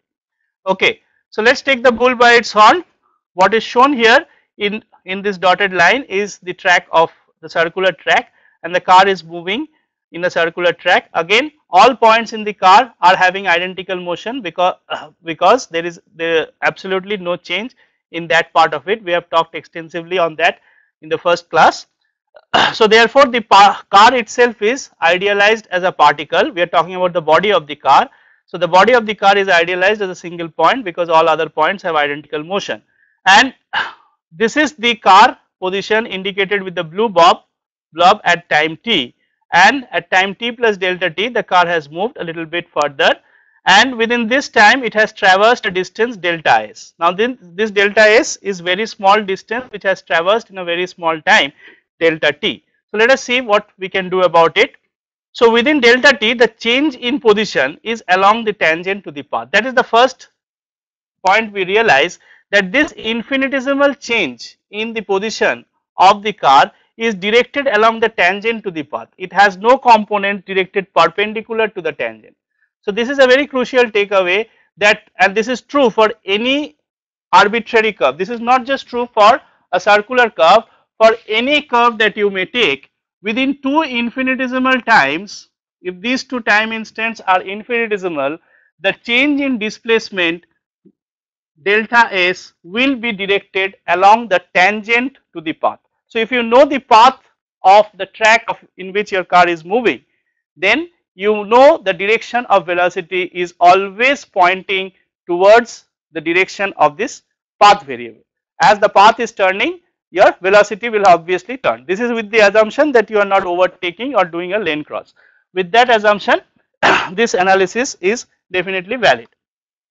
Okay, so let us take the bull by its horn. What is shown here in this dotted line is the track of the circular track, and the car is moving in a circular track. Again, all points in the car are having identical motion, because there is absolutely no change in that part of it. We have talked extensively on that in the first class. So therefore the car itself is idealized as a particle. We are talking about the body of the car. So the body of the car is idealized as a single point, because all other points have identical motion, and this is the car position indicated with the blue blob at time t, and at time t plus delta t the car has moved a little bit further, and within this time it has traversed a distance delta s. Now this delta s is very small distance which has traversed in a very small time, delta t. So let us see what we can do about it. So within delta t, the change in position is along the tangent to the path. That is the first point we realize, that this infinitesimal change in the position of the car is directed along the tangent to the path. It has no component directed perpendicular to the tangent. So this is a very crucial takeaway, that, and this is true for any arbitrary curve. This is not just true for a circular curve. For any curve that you may take, within two infinitesimal times, if these two time instants are infinitesimal, the change in displacement delta s will be directed along the tangent to the path. So if you know the path of the track in which your car is moving, then you know the direction of velocity is always pointing towards the direction of this path variable. As the path is turning, your velocity will obviously turn. This is with the assumption that you are not overtaking or doing a lane cross. With that assumption, this analysis is definitely valid.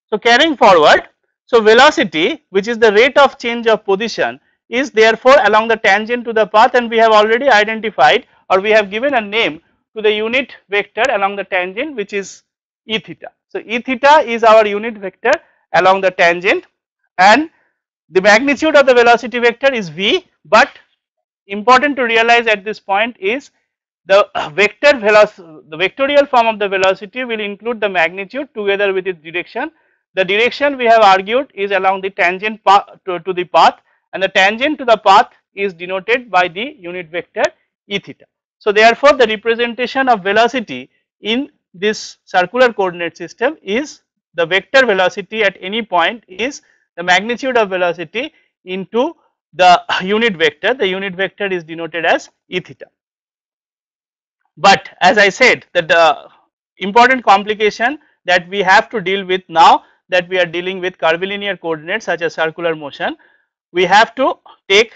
So carrying forward, so velocity, which is the rate of change of position, is therefore along the tangent to the path, and we have already identified, or we have given a name to the unit vector along the tangent, which is E theta. So E theta is our unit vector along the tangent and the magnitude of the velocity vector is v, but important to realize at this point is the the vectorial form of the velocity will include the magnitude together with its direction. The direction we have argued is along the tangent path to the path, and the tangent to the path is denoted by the unit vector e theta. So therefore the representation of velocity in this circular coordinate system is the vector velocity at any point is the magnitude of velocity into the unit vector. The unit vector is denoted as e theta. But as I said, that the important complication that we have to deal with now that we are dealing with curvilinear coordinates such as circular motion, we have to take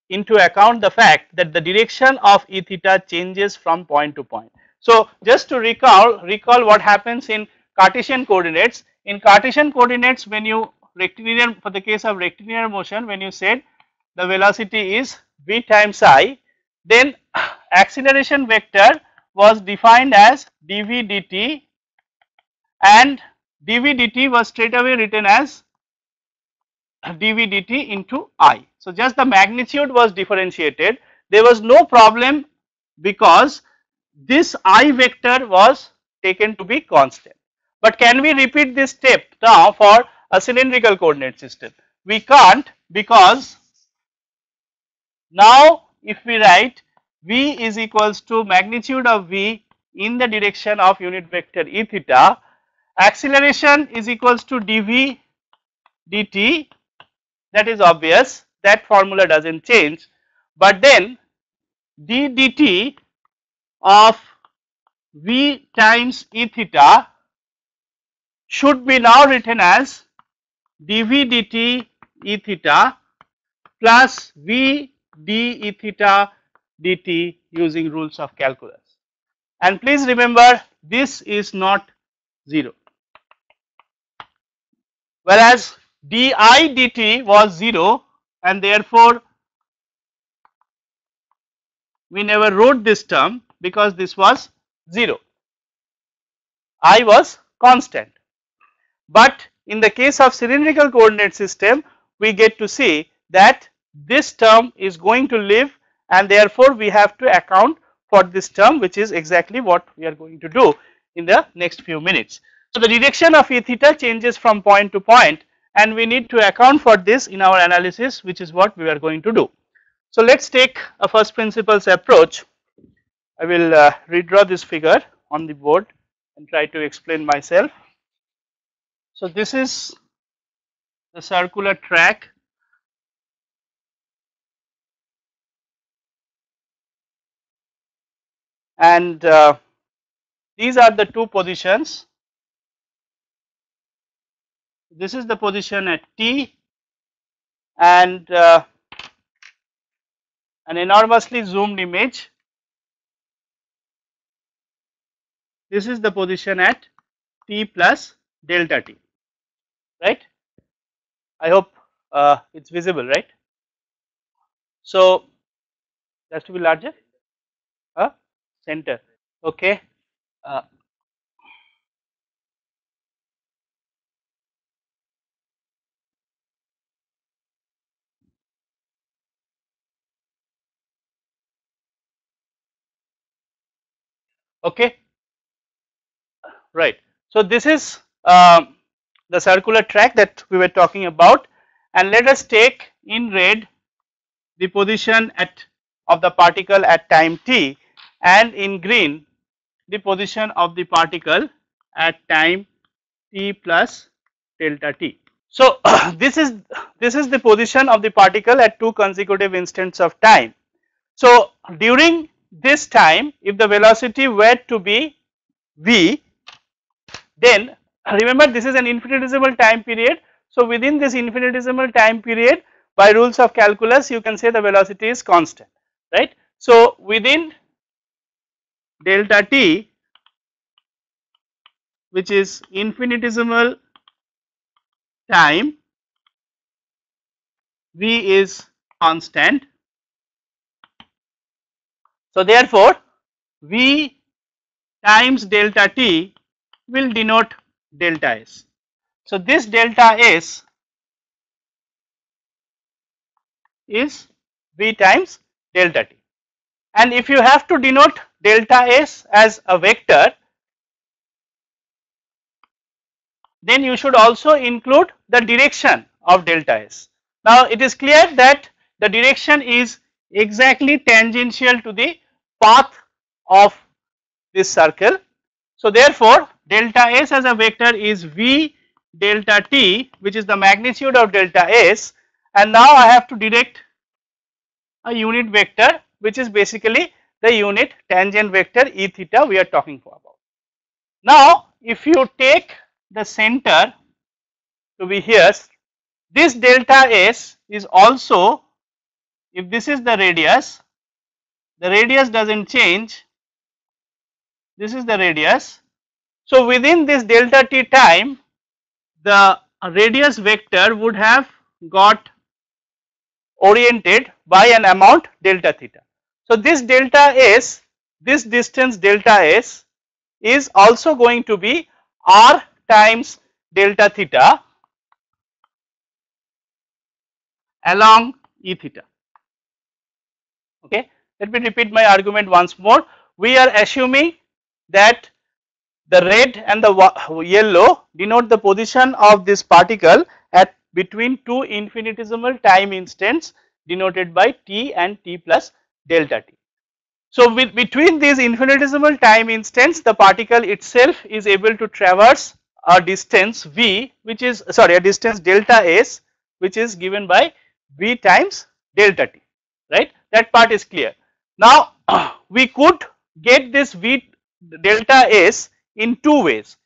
into account the fact that the direction of e theta changes from point to point. So just to recall what happens in Cartesian coordinates. In Cartesian coordinates, when you rectilinear, for the case of rectilinear motion, when you said the velocity is v times I, then acceleration vector was defined as dv dt, and dv dt was straight away written as dv dt into I. So just the magnitude was differentiated. There was no problem because this I vector was taken to be constant. But can we repeat this step now for a cylindrical coordinate system? We can't, because now if we write v is equals to magnitude of v in the direction of unit vector e theta, acceleration is equals to dv dt, that is obvious, that formula does not change, but then d dt of v times e theta should be now written as dv dt e theta plus v d e theta dt using rules of calculus. And please remember, this is not 0, whereas di dt was 0, and therefore we never wrote this term because this was 0, I was constant. But in the case of cylindrical coordinate system, we get to see that this term is going to live, and therefore we have to account for this term, which is exactly what we are going to do in the next few minutes. So the direction of e theta changes from point to point, and we need to account for this in our analysis, which is what we are going to do. So let us take a first principles approach. I will redraw this figure on the board and try to explain myself. So this is the circular track, and these are the two positions. This is the position at T, and an enormously zoomed image. This is the position at T plus delta T, right? I hope it's visible, right? So it has to be larger, center, okay. Okay, right. So this is the circular track that we were talking about, and let us take in red the position of the particle at time t, and in green the position of the particle at time t plus delta t. So this is the position of the particle at two consecutive instants of time. So during this time, if the velocity were to be v, then remember this is an infinitesimal time period. So within this infinitesimal time period, by rules of calculus, you can say the velocity is constant, right? So within delta t, which is infinitesimal time, v is constant. So therefore v times delta t will denote delta s. So this delta s is V times delta t. And if you have to denote delta S as a vector, then you should also include the direction of delta S. Now it is clear that the direction is exactly tangential to the path of this circle. So therefore delta S as a vector is V delta t, which is the magnitude of delta S, and now I have to direct a unit vector which is basically the unit tangent vector E theta we are talking about. Now if you take the center to be here, this delta S is also, if this is the radius does not change, this is the radius. So within this delta t time, the radius vector would have got oriented by an amount delta theta. So this delta S, this distance delta S is also going to be r times delta theta along E theta. Okay, let me repeat my argument once more. We are assuming that the red and the yellow denote the position of this particle at between two infinitesimal time instants denoted by t and t plus delta t. So between these infinitesimal time instants, the particle itself is able to traverse a distance v, which is a distance delta S, which is given by v times delta t, right? That part is clear. Now we could get this v delta S in two ways,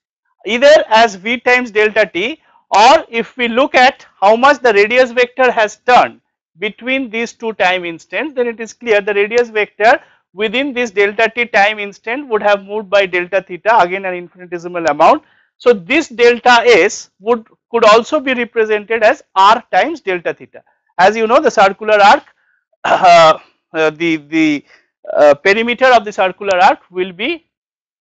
either as v times delta t, or if we look at how much the radius vector has turned between these two time instants, then it is clear the radius vector within this delta t time instant would have moved by delta theta, again an infinitesimal amount. So this delta S could also be represented as r times delta theta. As you know, the circular arc, the perimeter of the circular arc will be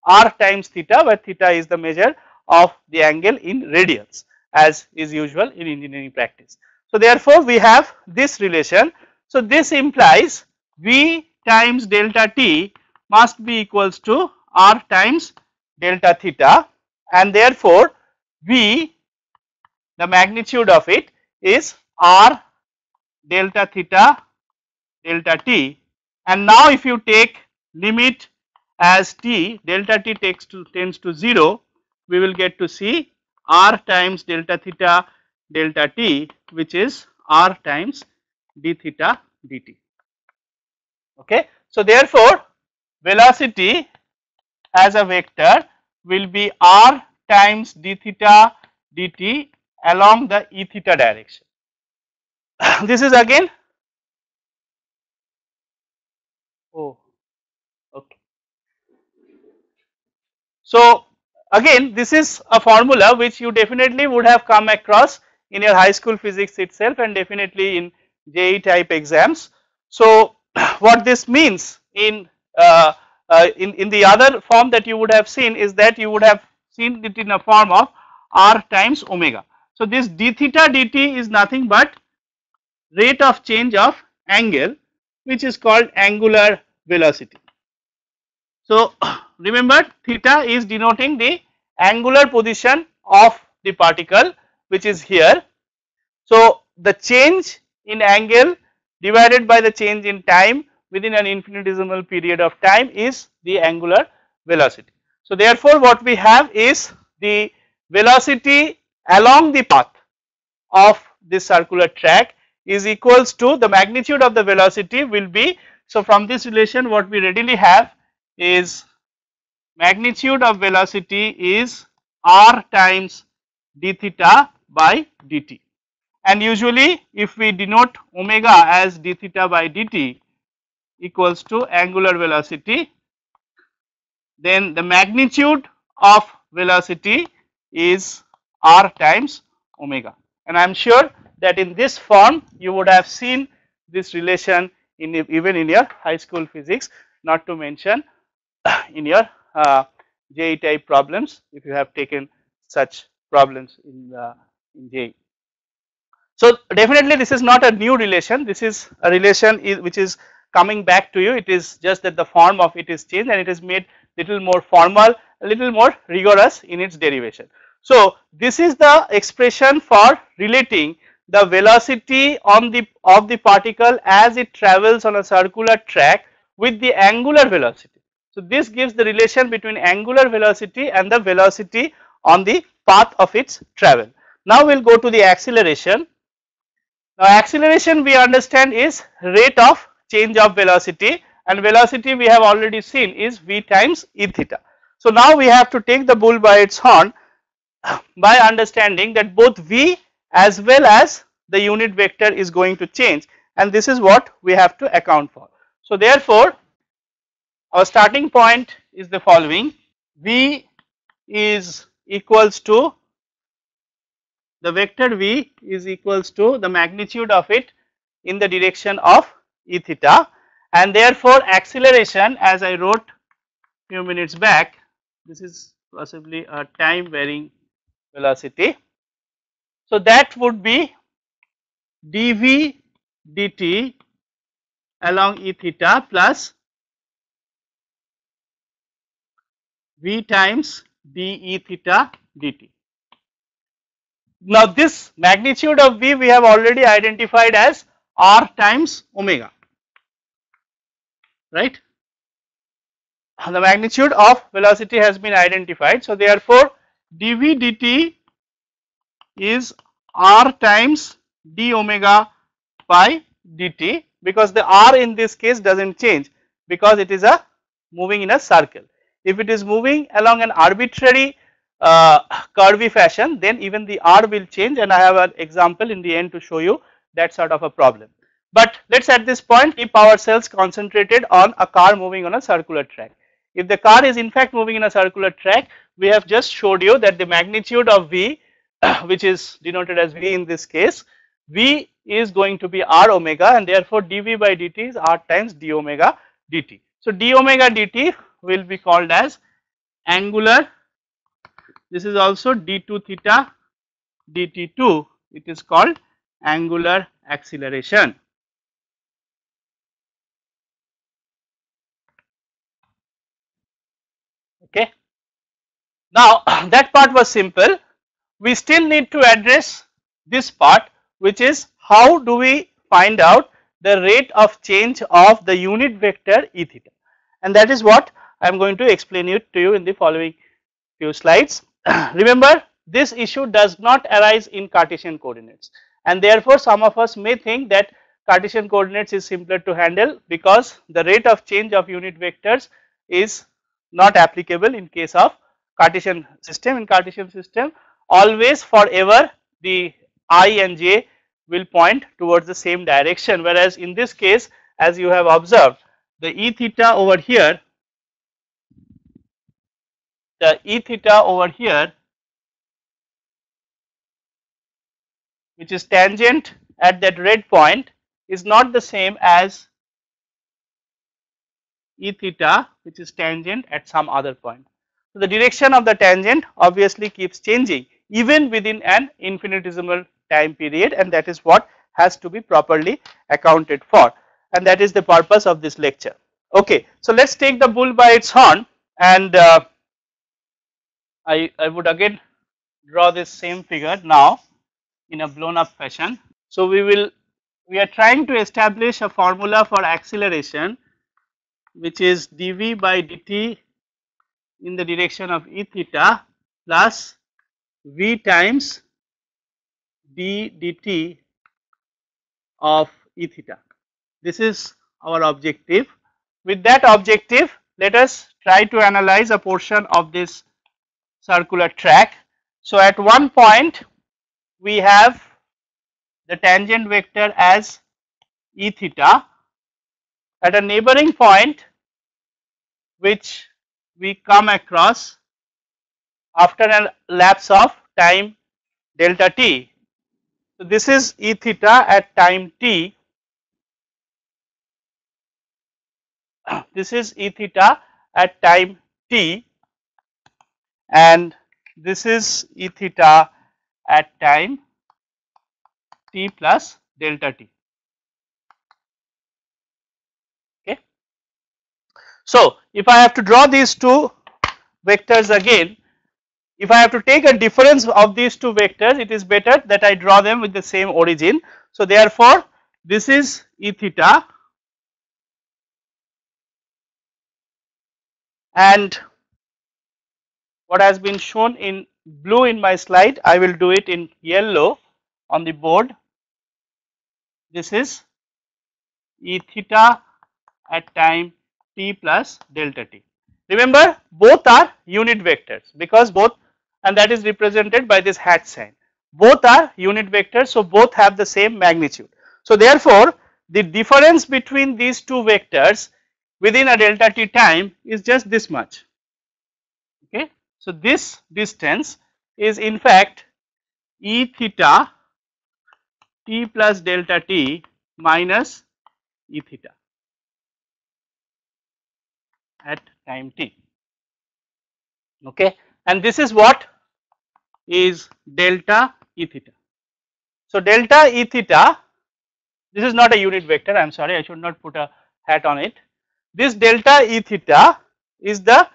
r times theta, where theta is the measure of the angle in radians, as is usual in engineering practice. So therefore we have this relation. So this implies v times delta t must be equals to r times delta theta, and therefore v, the magnitude of it is r delta theta delta t. And now if you take limit as t delta t tends to 0, we will get to see r times delta theta delta t, which is r times d theta dt. Okay. So therefore velocity as a vector will be r times d theta dt along the e theta direction. This is again, oh, okay. So again, this is a formula which you definitely would have come across in your high school physics itself, and definitely in JEE type exams. So what this means in the other form that you would have seen is that you would have seen it in a form of r times omega. So this d theta dt is nothing but rate of change of angle, which is called angular velocity. So remember, theta is denoting the angular position of the particle, which is here. So the change in angle divided by the change in time within an infinitesimal period of time is the angular velocity. So therefore what we have is the velocity along the path of this circular track is equals to the magnitude of the velocity will be, so from this relation what we readily have is magnitude of velocity is r times d theta by dt, and usually if we denote omega as d theta by dt equals to angular velocity, then the magnitude of velocity is r times omega, and I am sure that in this form you would have seen this relation in even in your high school physics, not to mention in your JEE type problems if you have taken such problems in JEE. So definitely this is not a new relation, this is a relation which is coming back to you, it is just that the form of it is changed and it is made little more formal, a little more rigorous in its derivation. So this is the expression for relating the velocity on the of the particle as it travels on a circular track with the angular velocity. So this gives the relation between angular velocity and the velocity on the path of its travel. Now we will go to the acceleration. Now acceleration we understand is rate of change of velocity, and velocity we have already seen is v times e theta. So now we have to take the bull by its horn by understanding that both v as well as the unit vector is going to change, and this is what we have to account for. So therefore our starting point is the following: v is equals to, the vector v is equals to the magnitude of it in the direction of e theta, and therefore acceleration, as I wrote few minutes back, this is possibly a time varying velocity. So that would be dv dt along e theta plus v times d theta dt. Now this magnitude of v we have already identified as r times omega, right? The magnitude of velocity has been identified. So therefore dv dt is r times d omega pi dt, because the r in this case does not change because it is a moving in a circle. If it is moving along an arbitrary curvy fashion, then even the r will change, and I have an example in the end to show you that sort of a problem. But let us at this point keep ourselves concentrated on a car moving on a circular track. If the car is in fact moving in a circular track, we have just showed you that the magnitude of v which is denoted as v in this case, v is going to be r omega, and therefore dv by dt is r times d omega dt. So d omega dt will be called as angular, this is also d2 theta dt2, it is called angular acceleration. Okay. Now that part was simple. We still need to address this part, which is how do we find out the rate of change of the unit vector e theta, and that is what I am going to explain it to you in the following few slides. Remember, this issue does not arise in Cartesian coordinates, and therefore some of us may think that Cartesian coordinates is simpler to handle because the rate of change of unit vectors is not applicable in case of Cartesian system. In Cartesian system, always forever the I and j will point towards the same direction, whereas in this case, as you have observed, the e theta over here, the e theta over here, which is tangent at that red point, is not the same as e theta which is tangent at some other point. So the direction of the tangent obviously keeps changing even within an infinitesimal time period, and that is what has to be properly accounted for, and that is the purpose of this lecture. Okay, so let us take the bull by its horn, and I would again draw this same figure now in a blown up fashion. So we are trying to establish a formula for acceleration, which is dv by dt in the direction of e theta plus v times d dt of e theta. This is our objective. With that objective, let us try to analyze a portion of this circular track. So at one point we have the tangent vector as e theta. At a neighboring point which we come across after a lapse of time delta t. So this is e theta at time t, this is e theta at time t, and this is e theta at time t plus delta t. Okay. So if I have to draw these two vectors again, if I have to take a difference of these two vectors, it is better that I draw them with the same origin. So therefore this is E theta, and what has been shown in blue in my slide, I will do it in yellow on the board. This is E theta at time t plus delta t. Remember, both are unit vectors because both, and that is represented by this hat sign. Both are unit vectors, so both have the same magnitude. So therefore the difference between these two vectors within a delta t time is just this much. Okay. So this distance is in fact E theta t plus delta t minus E theta at time t. Okay, and this is what is delta E theta. So delta E theta, this is not a unit vector, I am sorry, I should not put a hat on it. This delta E theta is the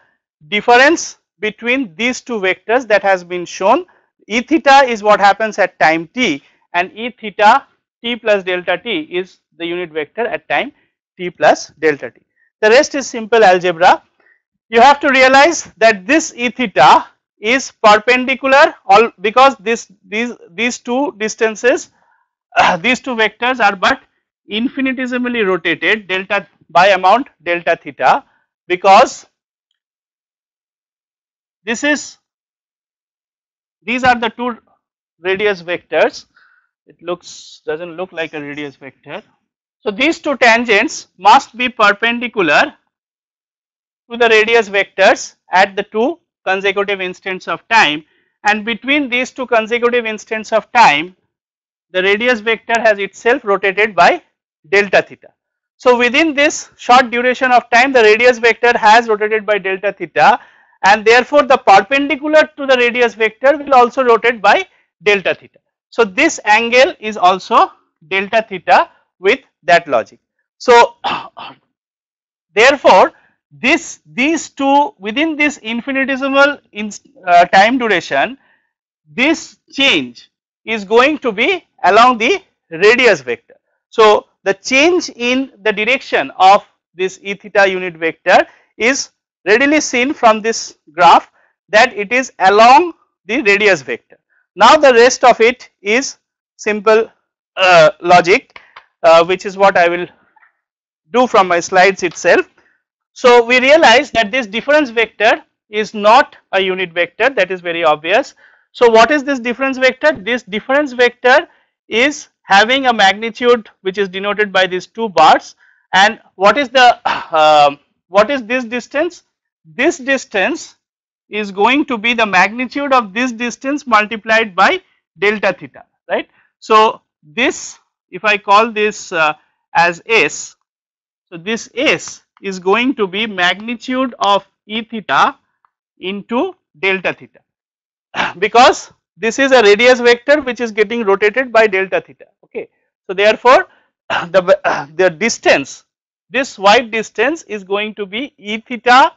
difference between these two vectors that has been shown. E theta is what happens at time t, and E theta t plus delta t is the unit vector at time t plus delta t. The rest is simple algebra. You have to realize that this E theta is perpendicular, all because these two distances, these two vectors are but infinitesimally rotated delta by amount delta theta, because this is, these are the two radius vectors. It doesn't look like a radius vector. So these two tangents must be perpendicular to the radius vectors at the two consecutive instants of time, and between these two consecutive instants of time the radius vector has itself rotated by delta theta. So within this short duration of time the radius vector has rotated by delta theta, and therefore the perpendicular to the radius vector will also rotate by delta theta. So this angle is also delta theta with that logic. So therefore these two, within this infinitesimal time duration, this change is going to be along the radius vector. So the change in the direction of this E theta unit vector is readily seen from this graph, that it is along the radius vector. Now the rest of it is simple logic, which is what I will do from my slides itself. So we realize that this difference vector is not a unit vector, that is very obvious. So what is this difference vector? This difference vector is having a magnitude which is denoted by these two bars, and what is the what is this distance? This distance is going to be the magnitude of this distance multiplied by delta theta, right. So this, if I call this as S, so this S is going to be magnitude of E theta into delta theta, because this is a radius vector which is getting rotated by delta theta. Okay. So therefore the distance, this white distance is going to be E theta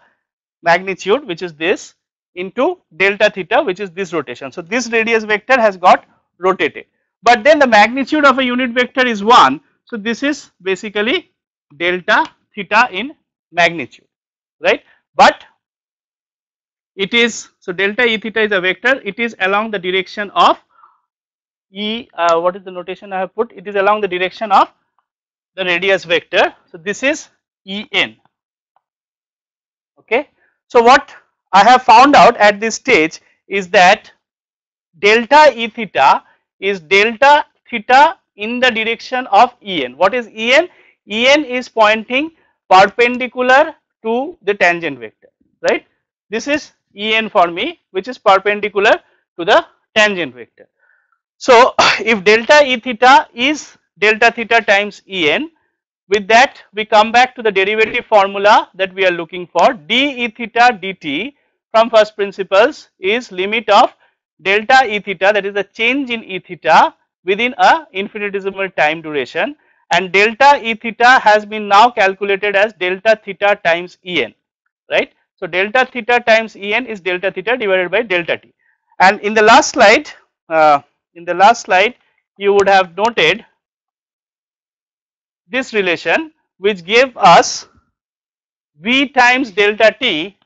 magnitude, which is this, into delta theta, which is this rotation. So this radius vector has got rotated, but then the magnitude of a unit vector is 1. So this is basically delta theta in magnitude, right. But it is, so delta E theta is a vector, it is along the direction of E, what is the notation I have put? It is along the direction of the radius vector. So this is En. Okay. So what I have found out at this stage is that delta E theta is delta theta in the direction of En. What is En? En is pointing perpendicular to the tangent vector, right. This is En for me, which is perpendicular to the tangent vector. So if delta E theta is delta theta times En, with that we come back to the derivative formula that we are looking for. D E theta dt from first principles is limit of delta E theta, that is the change in E theta, within a infinitesimal time duration, and delta E theta has been now calculated as delta theta times En, right. So, delta theta times En is delta theta divided by delta t, and in the last slide, you would have noted this relation which gave us V times delta t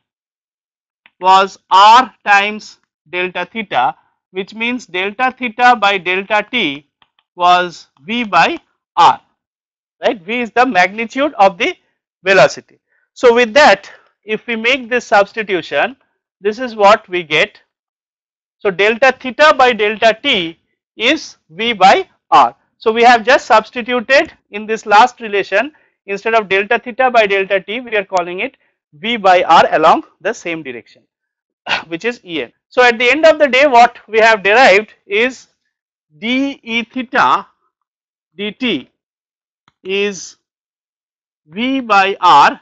was R times delta theta, which means delta theta by delta t was V by R, right. V is the magnitude of the velocity. So, with that, if we make this substitution, this is what we get. So, delta theta by delta t is V by R. So, we have just substituted in this last relation, instead of delta theta by delta t, we are calling it V by R along the same direction, which is En. So, at the end of the day, what we have derived is d E theta dt is V by R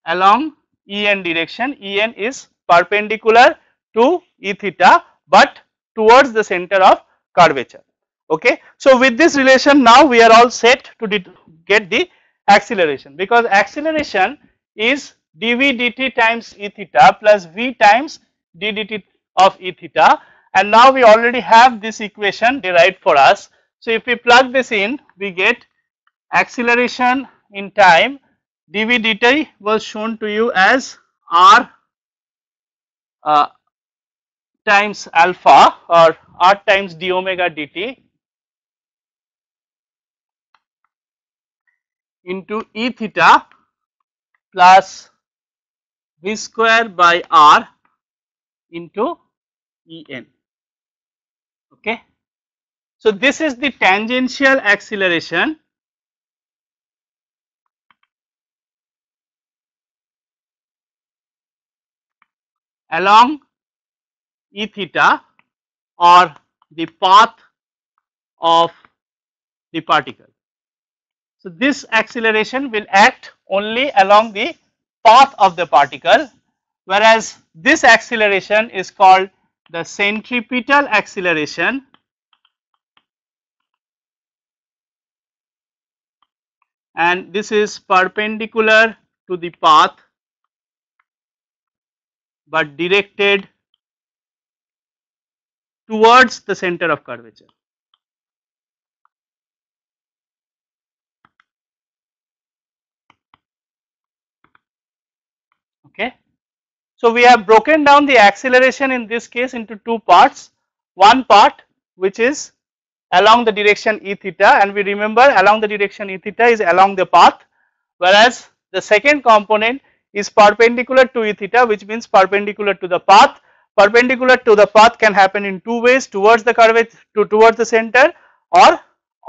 along En direction. En is perpendicular to E theta, but towards the center of curvature. Okay. So, with this relation, now we are all set to get the acceleration, because acceleration is dv dt times E theta plus V times d dt of E theta, and now we already have this equation derived for us. So, if we plug this in, we get acceleration in time dv dt was shown to you as r times alpha, or r times d omega dt into E theta plus v square by r into En. Okay. So, this is the tangential acceleration along E theta, or the path of the particle. So, this acceleration will act only along the path of the particle, whereas this acceleration is called the centripetal acceleration, and this is perpendicular to the path but directed towards the center of curvature. Okay. So, we have broken down the acceleration in this case into two parts. One part which is along the direction E theta, and we remember along the direction E theta is along the path, whereas the second component is perpendicular to E theta, which means perpendicular to the path. Perpendicular to the path can happen in two ways: towards the curvature, towards the center, or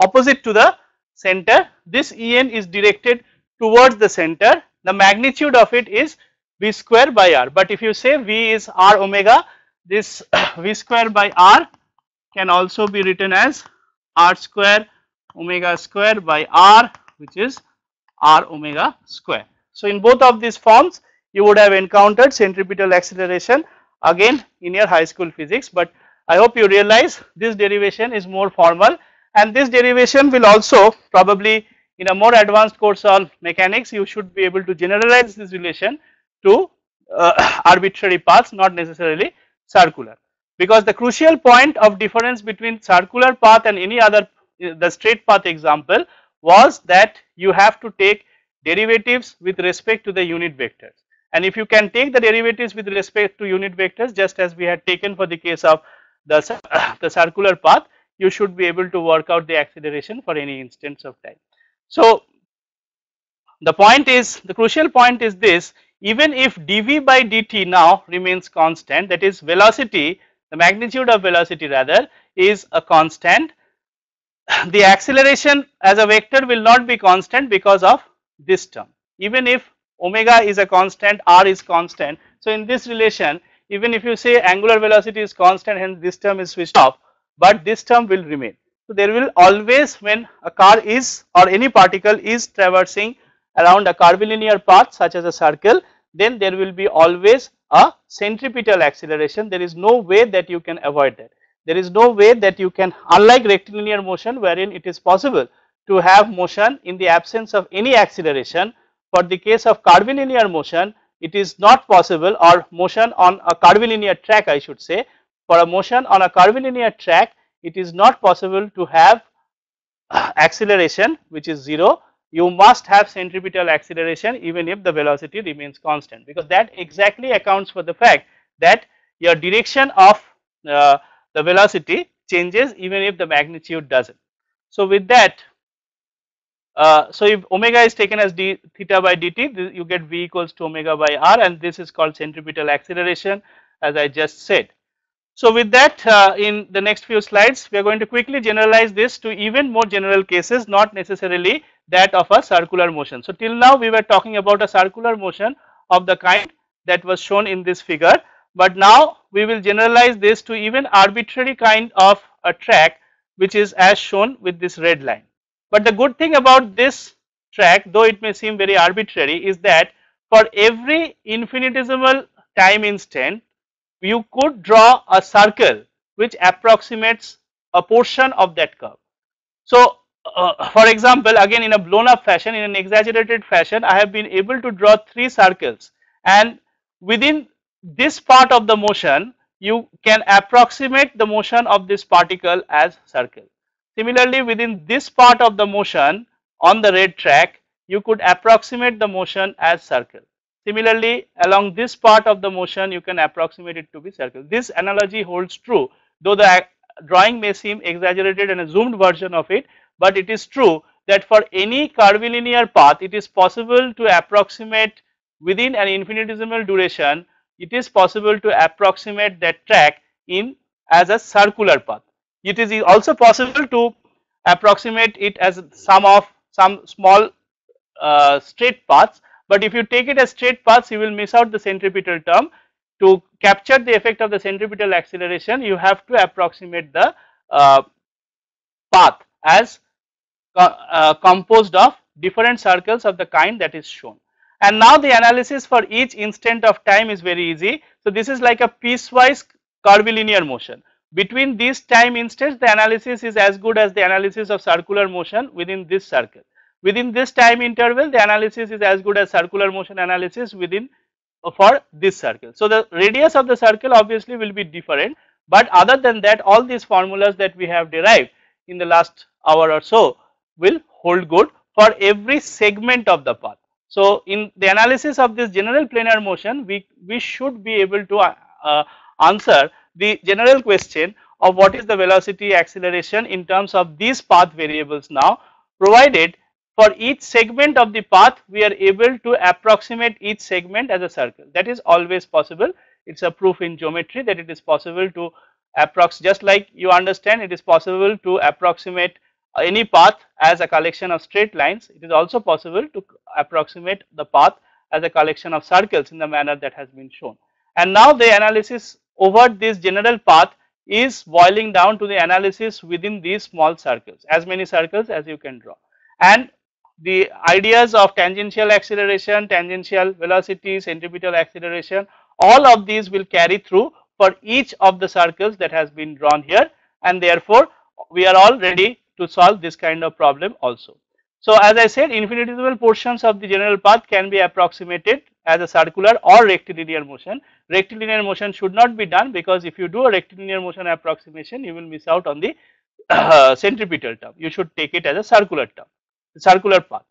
opposite to the center. This En is directed towards the center. The magnitude of it is V square by R, but if you say V is R omega, this V square by R can also be written as R square omega square by R, which is R omega square. So, in both of these forms you would have encountered centripetal acceleration again in your high school physics, but I hope you realize this derivation is more formal, and this derivation will also probably in a more advanced course on mechanics you should be able to generalize this relation to arbitrary paths, not necessarily circular, because the crucial point of difference between circular path and any other, the straight path example, was that you have to take derivatives with respect to the unit vectors, and if you can take the derivatives with respect to unit vectors, just as we had taken for the case of the circular path, you should be able to work out the acceleration for any instance of time. So, the point is, the crucial point is this: even if dv by dt now remains constant, that is velocity, the magnitude of velocity rather, is a constant, the acceleration as a vector will not be constant because of this term. Even if omega is a constant, r is constant. So, in this relation, even if you say angular velocity is constant, hence this term is switched off, but this term will remain. So, there will always, when a car is or any particle is traversing around a curvilinear path such as a circle, then there will be always a centripetal acceleration. There is no way that you can avoid that. There is no way that you can, unlike rectilinear motion wherein it is possible to have motion in the absence of any acceleration, for the case of curvilinear motion it is not possible, or motion on a curvilinear track I should say, for a motion on a curvilinear track it is not possible to have acceleration which is 0. You must have centripetal acceleration even if the velocity remains constant, because that exactly accounts for the fact that your direction of the velocity changes even if the magnitude does not. So, with that, so if omega is taken as d theta by dt, you get v equals to omega by r, and this is called centripetal acceleration as I just said. So, with that, in the next few slides we are going to quickly generalize this to even more general cases, not necessarily that of a circular motion. So, till now we were talking about a circular motion of the kind that was shown in this figure, but now we will generalize this to even arbitrary kind of a track which is as shown with this red line. But the good thing about this track, though it may seem very arbitrary, is that for every infinitesimal time instant you could draw a circle which approximates a portion of that curve. So, for example, again in a blown up fashion, in an exaggerated fashion, I have been able to draw 3 circles, and within this part of the motion you can approximate the motion of this particle as circle. Similarly, within this part of the motion on the red track you could approximate the motion as circle. Similarly, along this part of the motion you can approximate it to be circle. This analogy holds true, though the drawing may seem exaggerated and a zoomed version of it, but it is true that for any curvilinear path it is possible to approximate within an infinitesimal duration, it is possible to approximate that track in as a circular path. It is also possible to approximate it as some small straight paths, but if you take it as straight paths you will miss out the centripetal term. To capture the effect of the centripetal acceleration you have to approximate the path as composed of different circles of the kind that is shown. And now the analysis for each instant of time is very easy. So, this is like a piecewise curvilinear motion. Between these time instants the analysis is as good as the analysis of circular motion within this circle. Within this time interval the analysis is as good as circular motion analysis within for this circle. So, the radius of the circle obviously will be different, but other than that all these formulas that we have derived in the last hour or so will hold good for every segment of the path. So, in the analysis of this general planar motion we should be able to answer the general question of what is the velocity acceleration in terms of these path variables now, provided for each segment of the path we are able to approximate each segment as a circle. That is always possible. It is a proof in geometry that it is possible to approximate, just like you understand it is possible to approximate any path as a collection of straight lines. It is also possible to approximate the path as a collection of circles in the manner that has been shown. And now the analysis over this general path is boiling down to the analysis within these small circles, as many circles as you can draw. And the ideas of tangential acceleration, tangential velocity, centripetal acceleration, all of these will carry through for each of the circles that has been drawn here, and therefore we are all ready to solve this kind of problem also. So, as I said, infinitesimal portions of the general path can be approximated as a circular or rectilinear motion. Rectilinear motion should not be done, because if you do a rectilinear motion approximation you will miss out on the centripetal term. You should take it as a circular term, the circular path.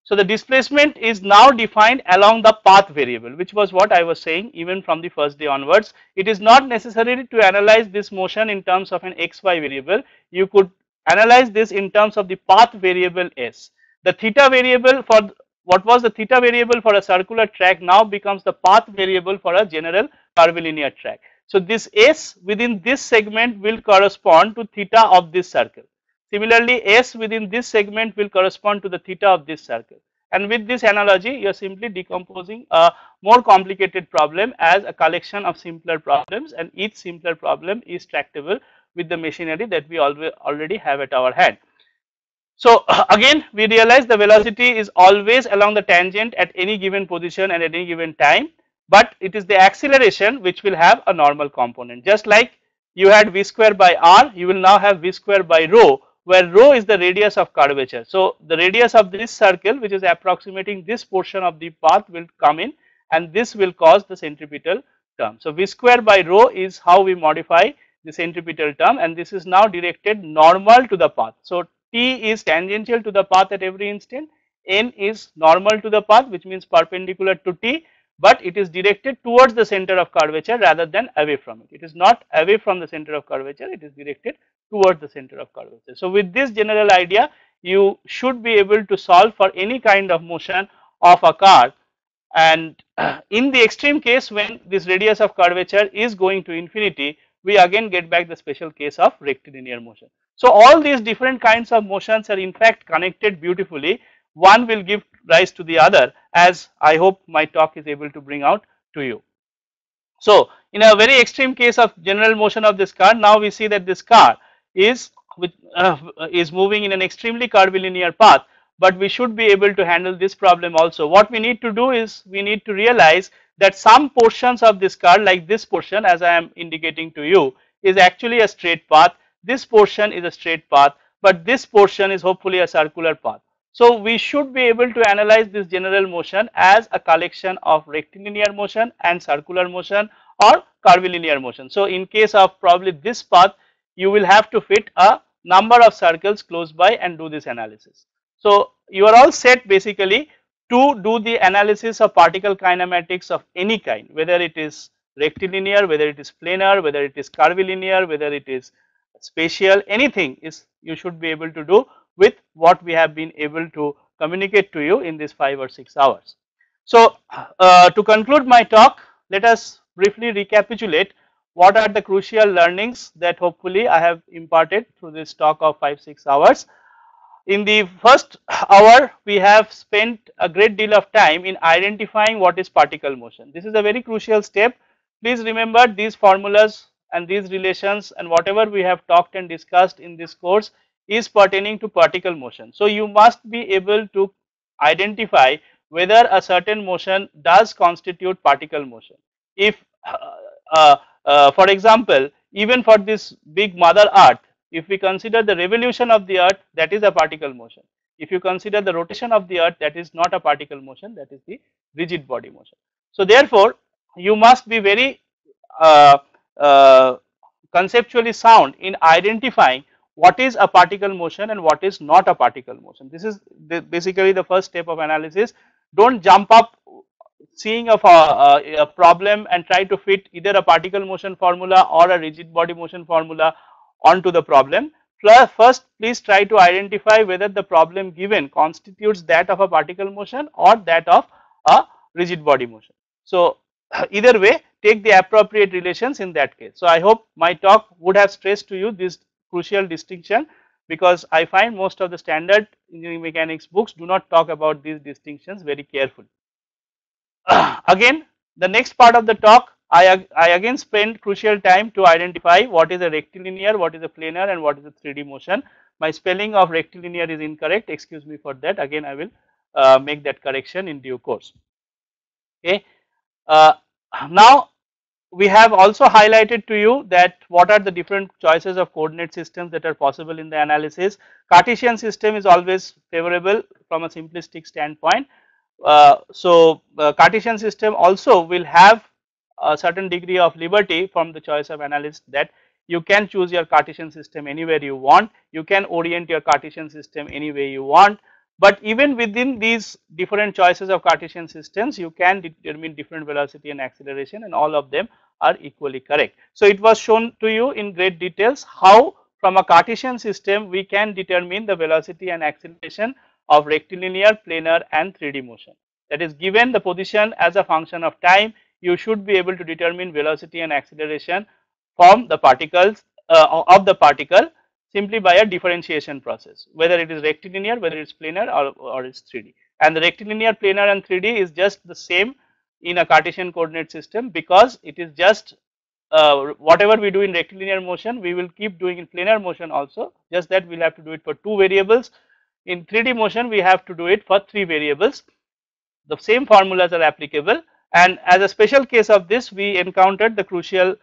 So, the displacement is now defined along the path variable, which was what I was saying even from the first day onwards. It is not necessary to analyze this motion in terms of an xy variable. You could analyze this in terms of the path variable s. The theta variable for what was the theta variable for a circular track now becomes the path variable for a general curvilinear track. So, this s within this segment will correspond to theta of this circle. Similarly, s within this segment will correspond to the theta of this circle. And with this analogy you are simply decomposing a more complicated problem as a collection of simpler problems, and each simpler problem is tractable with the machinery that we already have at our hand. So, again we realize the velocity is always along the tangent at any given position and at any given time, but it is the acceleration which will have a normal component. Just like you had v square by r, you will now have v square by rho, where rho is the radius of curvature. So the radius of this circle, which is approximating this portion of the path, will come in, and this will cause the centripetal term. So v square by rho is how we modify the centripetal term, and this is now directed normal to the path. So t is tangential to the path at every instant, n is normal to the path, which means perpendicular to t, but it is directed towards the center of curvature rather than away from it. It is not away from the center of curvature, it is directed towards the center of curvature. So with this general idea, you should be able to solve for any kind of motion of a car, and in the extreme case when this radius of curvature is going to infinity, we again get back the special case of rectilinear motion. So all these different kinds of motions are in fact connected beautifully. One will give rise to the other, as I hope my talk is able to bring out to you. So in a very extreme case of general motion of this car, now we see that this car is moving in an extremely curvilinear path, but we should be able to handle this problem also. What we need to do is we need to realize that some portions of this car, like this portion as I am indicating to you, is actually a straight path. This portion is a straight path, but this portion is hopefully a circular path. So we should be able to analyze this general motion as a collection of rectilinear motion and circular motion or curvilinear motion. So in case of probably this path, you will have to fit a number of circles close by and do this analysis. So you are all set basically to do the analysis of particle kinematics of any kind, whether it is rectilinear, whether it is planar, whether it is curvilinear, whether it is spatial, anything is you should be able to do with what we have been able to communicate to you in these 5 or 6 hours. So to conclude my talk, let us briefly recapitulate what are the crucial learnings that hopefully I have imparted through this talk of 5-6 hours. In the first hour, we have spent a great deal of time in identifying what is particle motion. This is a very crucial step. Please remember these formulas and these relations, and whatever we have talked and discussed in this course is pertaining to particle motion. So you must be able to identify whether a certain motion does constitute particle motion. If for example, even for this big mother earth, if we consider the revolution of the earth, that is a particle motion. If you consider the rotation of the earth, that is not a particle motion, that is the rigid body motion. So therefore you must be very conceptually sound in identifying what is a particle motion and what is not a particle motion. This is basically the first step of analysis. Don't jump up seeing of a problem and try to fit either a particle motion formula or a rigid body motion formula onto the problem. First, please try to identify whether the problem given constitutes that of a particle motion or that of a rigid body motion. So either way, take the appropriate relations in that case. So I hope my talk would have stressed to you this crucial distinction, because I find most of the standard engineering mechanics books do not talk about these distinctions very carefully. Again, the next part of the talk, I again spend crucial time to identify what is a rectilinear, what is a planar, and what is a 3D motion. My spelling of rectilinear is incorrect, excuse me for that. Again, I will make that correction in due course. Okay. Now we have also highlighted to you that what are the different choices of coordinate systems that are possible in the analysis. Cartesian system is always favorable from a simplistic standpoint. Cartesian system also will have a certain degree of liberty from the choice of analyst, that you can choose your Cartesian system anywhere you want, you can orient your Cartesian system any way you want, but even within these different choices of Cartesian systems, you can determine different velocity and acceleration, and all of them are equally correct. So it was shown to you in great details how from a Cartesian system we can determine the velocity and acceleration of rectilinear, planar, and 3D motion. That is, given the position as a function of time, you should be able to determine velocity and acceleration from the particles of the particle simply by a differentiation process, whether it is rectilinear, whether it is planar, or it's 3D. And the rectilinear, planar, and 3D is just the same in a Cartesian coordinate system, because it is just whatever we do in rectilinear motion, we will keep doing in planar motion also, just that we will have to do it for 2 variables. In 3D motion, we have to do it for 3 variables. The same formulas are applicable, and as a special case of this, we encountered the crucial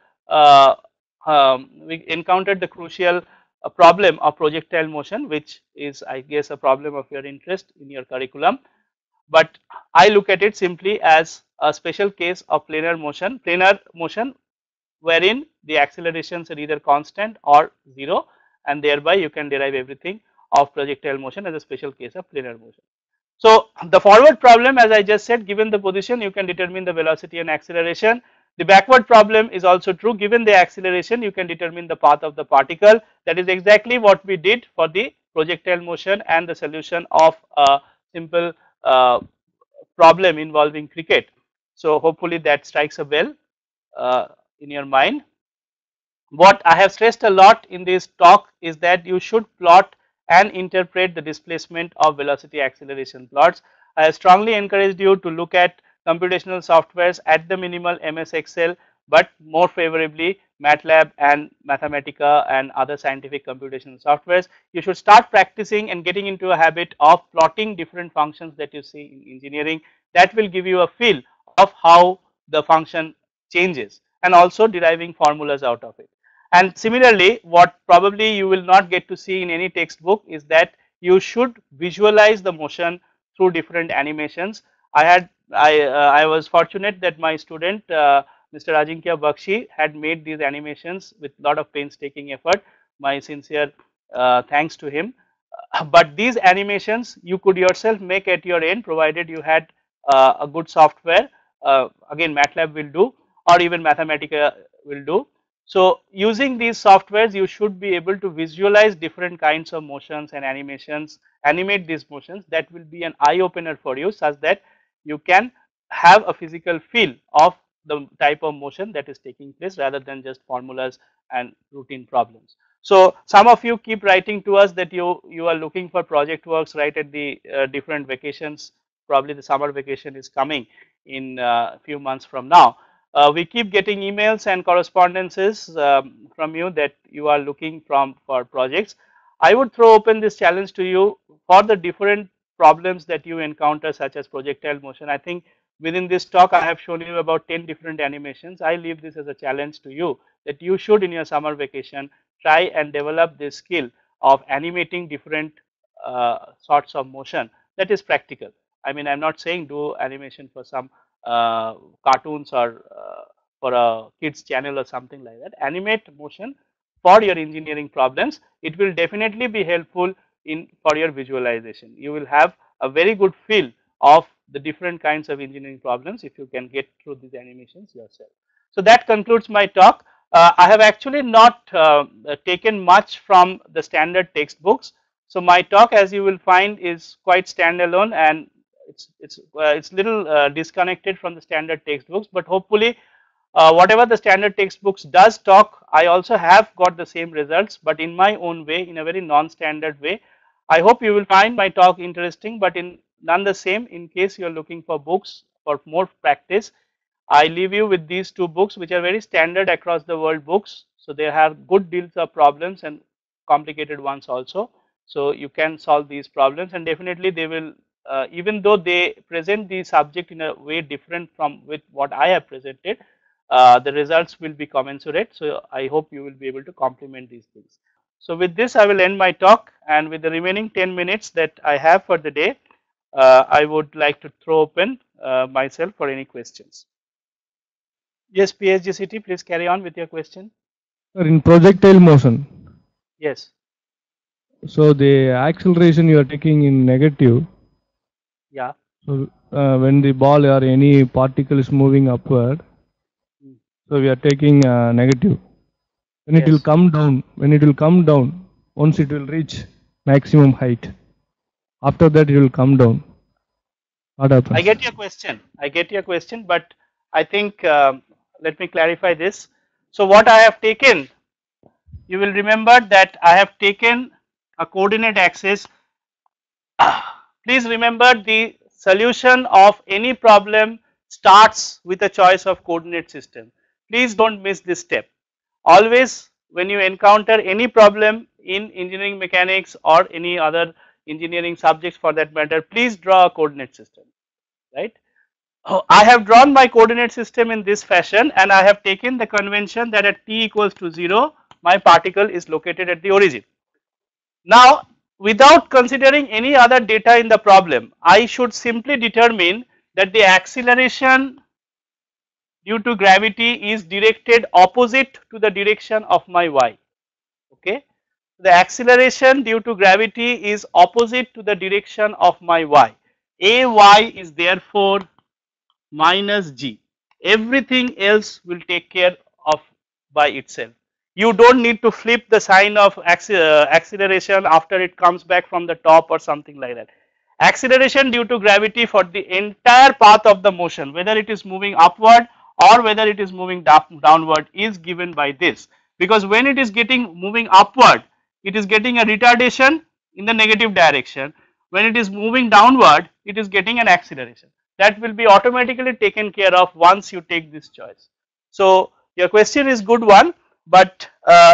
we encountered the crucial problem of projectile motion, which is, I guess, a problem of your interest in your curriculum. But I look at it simply as a special case of planar motion wherein the accelerations are either constant or 0, and thereby you can derive everything of projectile motion as a special case of planar motion. So, the forward problem, as I just said, given the position you can determine the velocity and acceleration. The backward problem is also true, given the acceleration you can determine the path of the particle. That is exactly what we did for the projectile motion and the solution of a simple problem involving cricket. So, hopefully that strikes a bell in your mind. What I have stressed a lot in this talk is that you should plot and interpret the displacement of velocity acceleration plots. I have strongly encouraged you to look at computational softwares at the minimal MS Excel, but more favorably MATLAB and Mathematica and other scientific computational softwares. You should start practicing and getting into a habit of plotting different functions that you see in engineering. That will give you a feel of how the function changes and also deriving formulas out of it. And similarly, what probably you will not get to see in any textbook is that you should visualize the motion through different animations. I was fortunate that my student Mr. Ajinkya Bakshi had made these animations with lot of painstaking effort. My sincere thanks to him. But these animations you could yourself make at your end, provided you had a good software. Again, MATLAB will do, or even Mathematica will do. So, using these softwares you should be able to visualize different kinds of motions and animations, animate these motions. That will be an eye opener for you, such that you can have a physical feel of the type of motion that is taking place rather than just formulas and routine problems. So, some of you keep writing to us that you are looking for project works right at the different vacations. Probably the summer vacation is coming in a few months from now. We keep getting emails and correspondences from you that you are looking for projects. I would throw open this challenge to you for the different problems that you encounter, such as projectile motion. I think within this talk I have shown you about 10 different animations. I leave this as a challenge to you that you should in your summer vacation try and develop this skill of animating different sorts of motion that is practical. I mean, I am not saying do animation for some cartoons or for a kids channel or something like that. Animate motion for your engineering problems. It will definitely be helpful in for your visualization. You will have a very good feel of the different kinds of engineering problems if you can get through these animations yourself. So, that concludes my talk. I have actually not taken much from the standard textbooks. So, my talk, as you will find, is quite standalone, and it's little disconnected from the standard textbooks, but hopefully whatever the standard textbooks does talk, I also have got the same results, but in my own way, in a very non-standard way. I hope you will find my talk interesting, but in none the same, in case you are looking for books for more practice, I leave you with these two books, which are very standard across the world books. So, they have good deals of problems and complicated ones also. So, you can solve these problems, and definitely they will even though they present the subject in a way different from with what I have presented, the results will be commensurate. So, I hope you will be able to complement these things. So, with this I will end my talk, and with the remaining 10 minutes that I have for the day, I would like to throw open myself for any questions. Yes, PhD please carry on with your question. Sir, in projectile motion, Yes. so the acceleration you are taking in negative. Yeah. So when the ball or any particle is moving upward, so we are taking negative. When it will come down, once it will reach maximum height, after that it will come down. What happens? I get your question. I get your question, but I think let me clarify this. So, what I have taken, you will remember that I have taken a coordinate axis. Please remember, the solution of any problem starts with a choice of coordinate system. Please do not miss this step. Always when you encounter any problem in engineering mechanics or any other engineering subjects for that matter, please draw a coordinate system, right. I have drawn my coordinate system in this fashion, and I have taken the convention that at t equals to 0, my particle is located at the origin. Now, without considering any other data in the problem, I should simply determine that the acceleration due to gravity is directed opposite to the direction of my y. Okay, the acceleration due to gravity is opposite to the direction of my y. Ay is therefore minus g. Everything else will take care of by itself. You don't need to flip the sign of acceleration after it comes back from the top or something like that. Acceleration due to gravity for the entire path of the motion, whether it is moving upward or whether it is moving downward, is given by this, because when it is getting moving upward, it is getting a retardation in the negative direction. When it is moving downward, it is getting an acceleration. That will be automatically taken care of once you take this choice. So your question is good one, but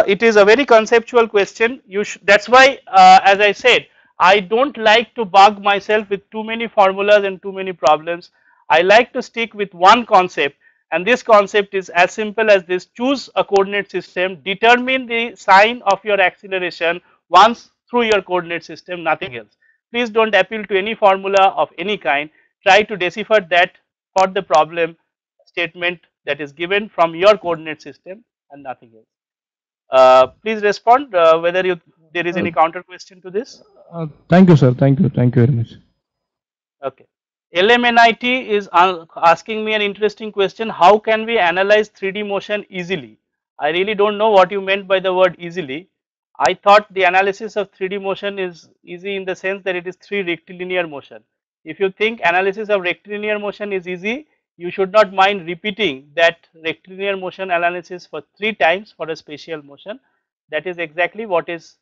it is a very conceptual question. That's why, as I said, I don't like to bug myself with too many formulas and too many problems. I like to stick with one concept, and this concept is as simple as this: choose a coordinate system, determine the sign of your acceleration once through your coordinate system, nothing else. Please don't appeal to any formula of any kind. Try to decipher that for the problem statement that is given from your coordinate system and nothing else. Please respond whether there is Uh, any counter question to this. Thank you, sir. Thank you. Thank you very much. Okay. LMNIT is asking me an interesting question: how can we analyze 3D motion easily? I really don't know what you meant by the word easily. I thought the analysis of 3D motion is easy in the sense that it is 3 rectilinear motion. If you think analysis of rectilinear motion is easy, you should not mind repeating that rectilinear motion analysis for 3 times for a spatial motion. That is exactly what is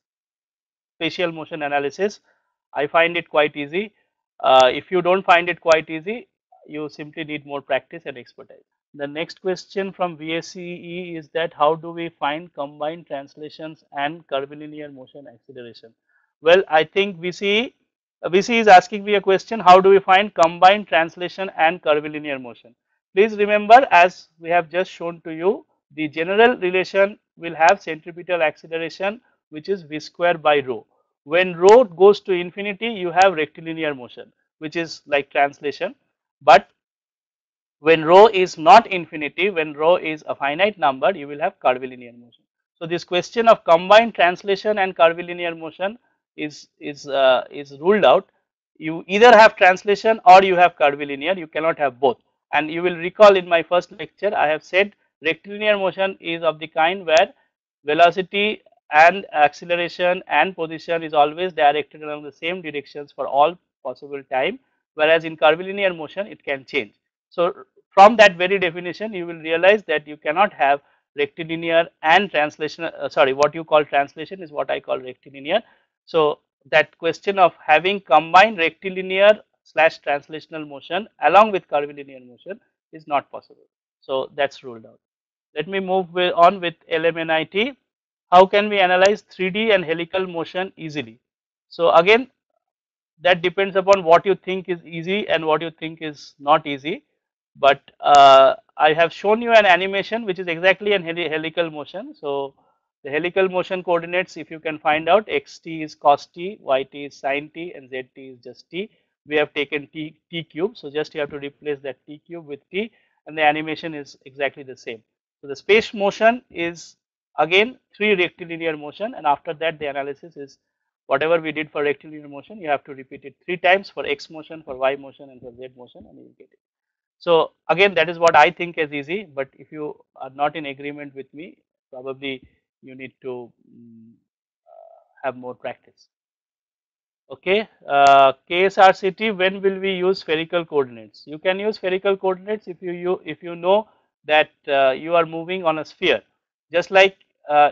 spatial motion analysis. I find it quite easy. If you don't find it quite easy, you simply need more practice and expertise. The next question from VSCE is that how do we find combined translations and curvilinear motion acceleration? Well, I think VC is asking me a question: how do we find combined translation and curvilinear motion? Please remember, as we have just shown to you, the general relation will have centripetal acceleration, which is v square by rho. When rho goes to infinity, you have rectilinear motion, which is like translation. But when rho is not infinity, when rho is a finite number, you will have curvilinear motion. So this question of combined translation and curvilinear motion is ruled out. You either have translation or you have curvilinear. You cannot have both. And you will recall in my first lecture, I have said rectilinear motion is of the kind where velocity and acceleration and position is always directed along the same directions for all possible time, whereas in curvilinear motion it can change. So from that very definition, you will realize that you cannot have rectilinear and translation. Sorry, what you call translation is what I call rectilinear. So that question of having combined rectilinear slash translational motion along with curvilinear motion is not possible. So that's ruled out. Let me move on with LMNIT. How can we analyze 3D and helical motion easily? So again, that depends upon what you think is easy and what you think is not easy. But I have shown you an animation which is exactly an helical motion. So the helical motion coordinates, if you can find out, xt is cos t, yt is sin t, and zt is just t. We have taken t cube, so just you have to replace that t cube with t, and the animation is exactly the same. So the space motion is again 3 rectilinear motion, and after that the analysis is whatever we did for rectilinear motion, you have to repeat it 3 times for x motion, for y motion, and for z motion, and you will get it. So again, that is what I think is easy, but if you are not in agreement with me, probably you need to have more practice. Okay, KSRCT, when will we use spherical coordinates? You can use spherical coordinates if you know that you are moving on a sphere. Just like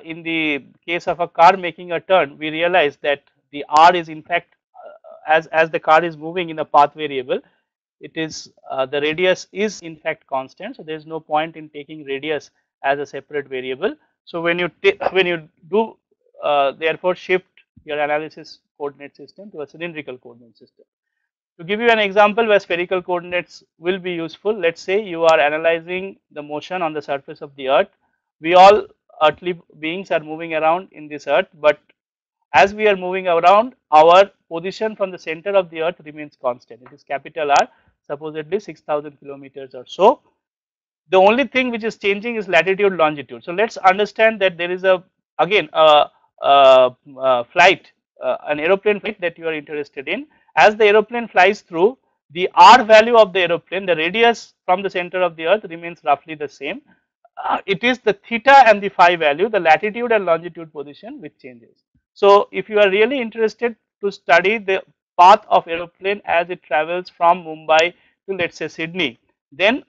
in the case of a car making a turn, we realize that the r is in fact as the car is moving in a path variable, it is the radius is in fact constant. So there is no point in taking radius as a separate variable. So when you do therefore shift your analysis coordinate system to a cylindrical coordinate system. To give you an example where spherical coordinates will be useful, let us say you are analyzing the motion on the surface of the earth. We all earthly beings are moving around in this earth, but as we are moving around, our position from the center of the earth remains constant. It is capital R, supposedly 6,000 kilometers or so. The only thing which is changing is latitude, longitude. So let's understand that there is a again flight, an aeroplane flight that you are interested in. As the aeroplane flies through, the R value of the aeroplane, the radius from the center of the earth remains roughly the same. It is the theta and the phi value, the latitude and longitude position which changes. So if you are really interested to study the path of aeroplane as it travels from Mumbai to, let's say, Sydney, then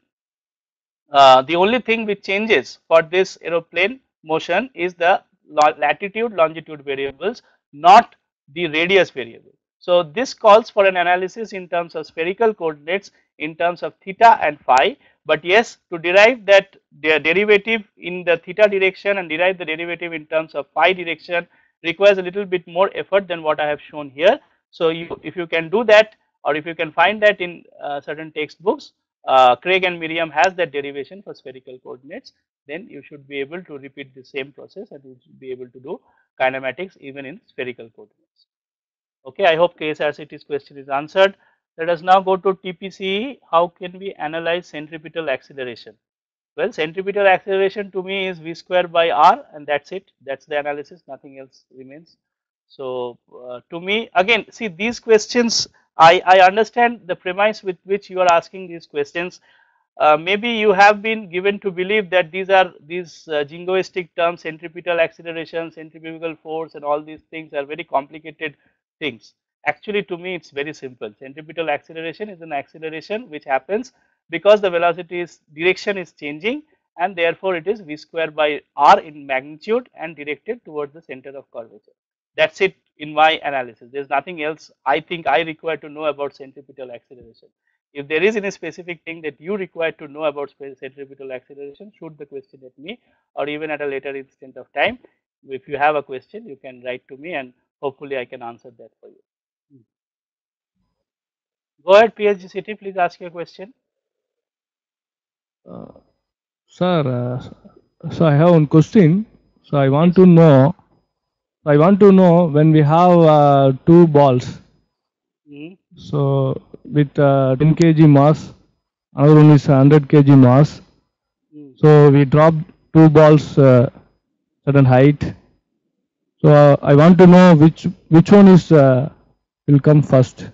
the only thing which changes for this aeroplane motion is the latitude longitude variables, not the radius variable. So this calls for an analysis in terms of spherical coordinates in terms of theta and phi, but yes, to derive that derivative in the theta direction and derive the derivative in terms of phi direction requires a little bit more effort than what I have shown here. So if you can do that, or if you can find that in certain textbooks, Craig and Miriam has that derivation for spherical coordinates, then you should be able to repeat the same process and you should be able to do kinematics even in spherical coordinates. Okay, I hope KSRCT's question is answered. Let us now go to TPCE. How can we analyze centripetal acceleration? Well, centripetal acceleration to me is v square by r, and that's it. That's the analysis, nothing else remains. So to me, again, see these questions, I understand the premise with which you are asking these questions. Maybe you have been given to believe that these are jingoistic terms, centripetal acceleration, centrifugal force, and all these things are very complicated things. Actually, to me, it's very simple. Centripetal acceleration is an acceleration which happens because the velocity direction is changing, and therefore it is v square by r in magnitude and directed towards the center of curvature. That's it in my analysis. There's nothing else I think I require to know about centripetal acceleration. If there is any specific thing that you require to know about centripetal acceleration, shoot the question at me, or even at a later instant of time. If you have a question, you can write to me, and hopefully I can answer that for you. Go ahead, PhD City, please ask your question. Sir, so I have one question. So I want to know when we have two balls. So with 10 kg mass, another one is 100 kg mass. So we drop two balls certain height. So I want to know which one is will come first.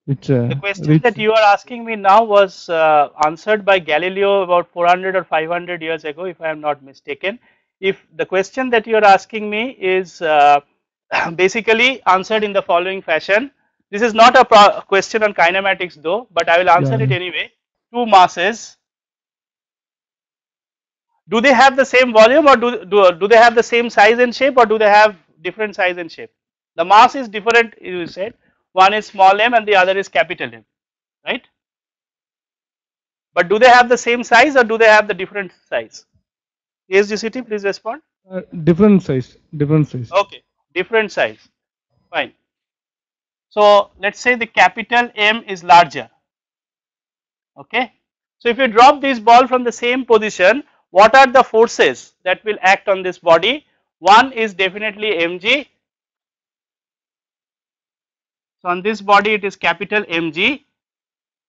The question that you are asking me now was answered by Galileo about 400 or 500 years ago, if I am not mistaken. If the question that you are asking me is basically answered in the following fashion, this is not a question on kinematics though, but I will answer it anyway. Two masses, do they have the same volume, or do they have the same size and shape, or do they have different size and shape? The mass is different, you said. One is small m and the other is capital M, right? But do they have the same size, or do they have the different size? PhD, please respond. Different size. Okay, different size. Fine. So let's say the capital M is larger. Okay. So if you drop this ball from the same position, what are the forces that will act on this body? One is definitely mg. So on this body it is capital Mg.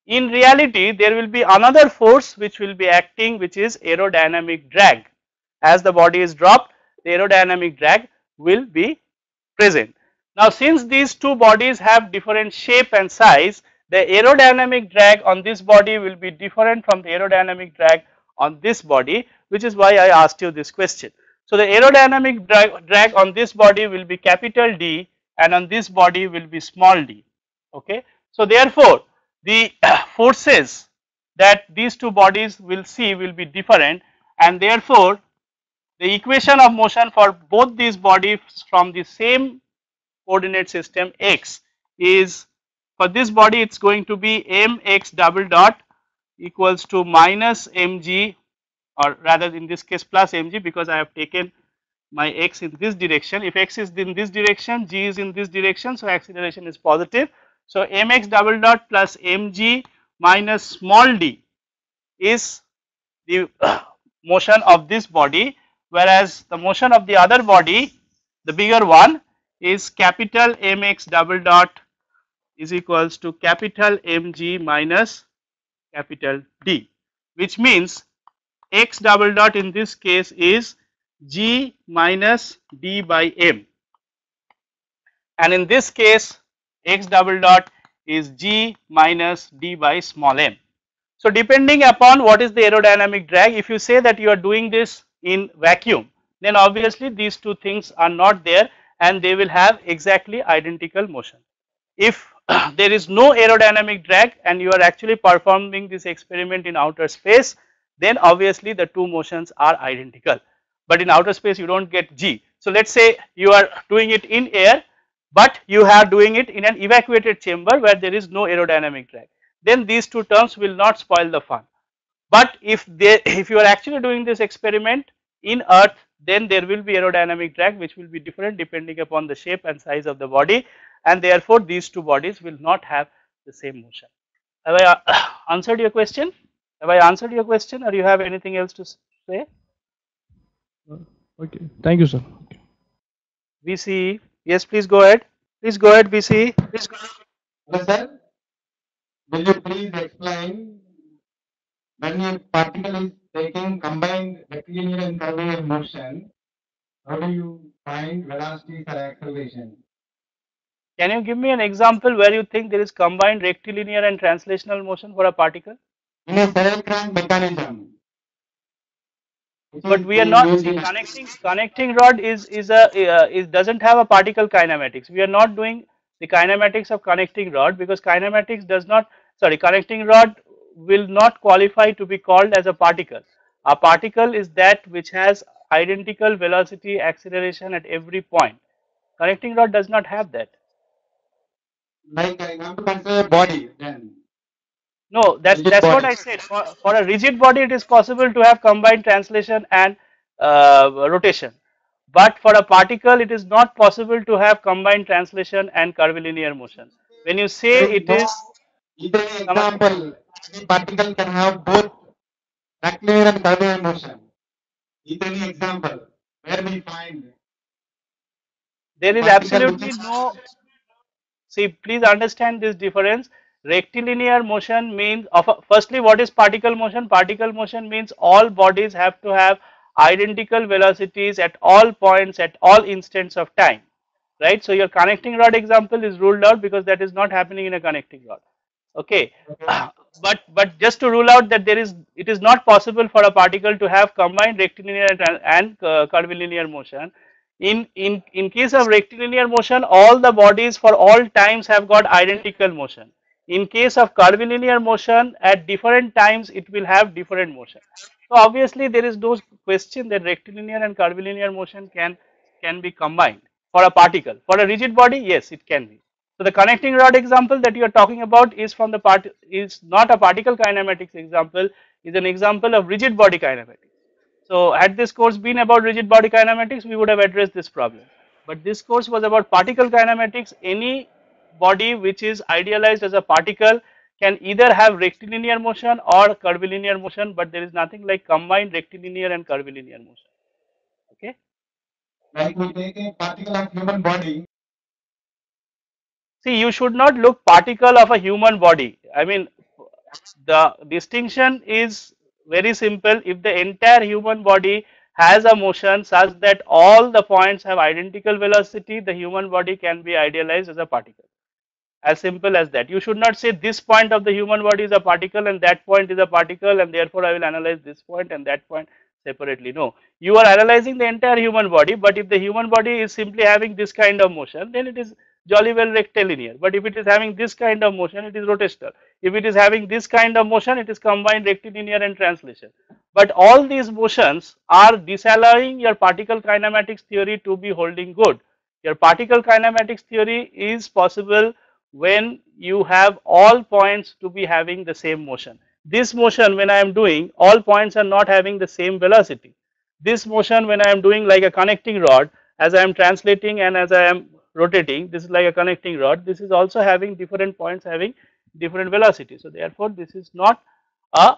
In reality, there will be another force which will be acting, which is aerodynamic drag. As the body is dropped, the aerodynamic drag will be present. Now since these two bodies have different shape and size, the aerodynamic drag on this body will be different from the aerodynamic drag on this body, which is why I asked you this question. So the aerodynamic drag on this body will be capital D, and on this body will be small d. Okay. So therefore the forces that these two bodies will see will be different, and therefore the equation of motion for both these bodies from the same coordinate system x is, for this body it's going to be mx double dot equals to minus mg, or rather in this case plus mg, because I have taken my x in this direction. If x is in this direction, g is in this direction, so acceleration is positive. So mx double dot plus mg minus small d is the motion of this body, whereas the motion of the other body, the bigger one, is capital mx double dot is equals to capital mg minus capital D, which means x double dot in this case is g minus d by m, and in this case x double dot is g minus d by small m. So depending upon what is the aerodynamic drag, if you say that you are doing this in vacuum, then obviously these two things are not there and they will have exactly identical motion. If there is no aerodynamic drag and you are actually performing this experiment in outer space, then obviously the two motions are identical, but in outer space you do not get g. So let us say you are doing it in air, but you are doing it in an evacuated chamber where there is no aerodynamic drag, then these two terms will not spoil the fun. But if you are actually doing this experiment in earth, then there will be aerodynamic drag which will be different depending upon the shape and size of the body, and therefore these two bodies will not have the same motion. Have I answered your question? Have I answered your question, or you have anything else to say? Okay, thank you, sir. Okay. VC, yes, please go ahead. Please go ahead, VC. Please go ahead. Hello, sir. Will you please explain when a particle is taking combined rectilinear and curvilinear motion, how do you find velocities or acceleration? Can you give me an example where you think there is combined rectilinear and translational motion for a particle? In a spiral crank mechanism. But we are not, see, connecting rod is doesn't have a particle kinematics. We are not doing the kinematics of connecting rod because kinematics does not, sorry, connecting rod will not qualify to be called as a particle. A particle is that which has identical velocity acceleration at every point. Connecting rod does not have that. Like I have to consider body then. No, that's what I said. For a rigid body, it is possible to have combined translation and rotation. But for a particle, it is not possible to have combined translation and curvilinear motion. When you say it is, Is there an example? A particle can have both rectilinear and curvilinear motion. Is there any example where we find? There is absolutely no. See, please understand this difference. Rectilinear motion means, firstly, what is particle motion? Particle motion means all bodies have to have identical velocities at all points at all instants of time, right? So your connecting rod example is ruled out because that is not happening in a connecting rod. Okay, but just to rule out that it is not possible for a particle to have combined rectilinear and curvilinear motion. In case of rectilinear motion, all the bodies for all times have got identical motion. In case of curvilinear motion, at different times it will have different motion. So obviously there is no question that rectilinear and curvilinear motion can be combined for a particle. For a rigid body, yes, it can be. So the connecting rod example that you are talking about is from the is not a particle kinematics example, is an example of rigid body kinematics. So had this course been about rigid body kinematics, we would have addressed this problem. But this course was about particle kinematics. Any body which is idealized as a particle can either have rectilinear motion or curvilinear motion, but there is nothing like combined rectilinear and curvilinear motion. Okay. Like we take a particle of human body. See, you should not look particle of a human body. I mean, the distinction is very simple. If the entire human body has a motion such that all the points have identical velocity, the human body can be idealized as a particle. As simple as that. You should not say this point of the human body is a particle and that point is a particle and therefore I will analyze this point and that point separately. No, you are analyzing the entire human body, but if the human body is simply having this kind of motion, then it is jolly well rectilinear. But if it is having this kind of motion, it is rotational. If it is having this kind of motion, it is combined rectilinear and translation. But all these motions are disallowing your particle kinematics theory to be holding good. Your particle kinematics theory is possible when you have all points to be having the same motion. This motion when I am doing, all points are not having the same velocity. This motion when I am doing like a connecting rod, as I am translating and as I am rotating, this is like a connecting rod, this is also having different points having different velocity. So therefore this is not a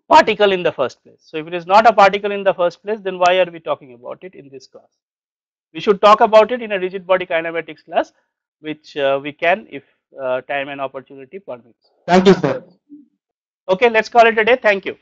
particle in the first place. So if it is not a particle in the first place, then why are we talking about it in this class? We should talk about it in a rigid body kinematics class, which we can if time and opportunity permits. Thank you, sir. Okay, let's call it a day. Thank you.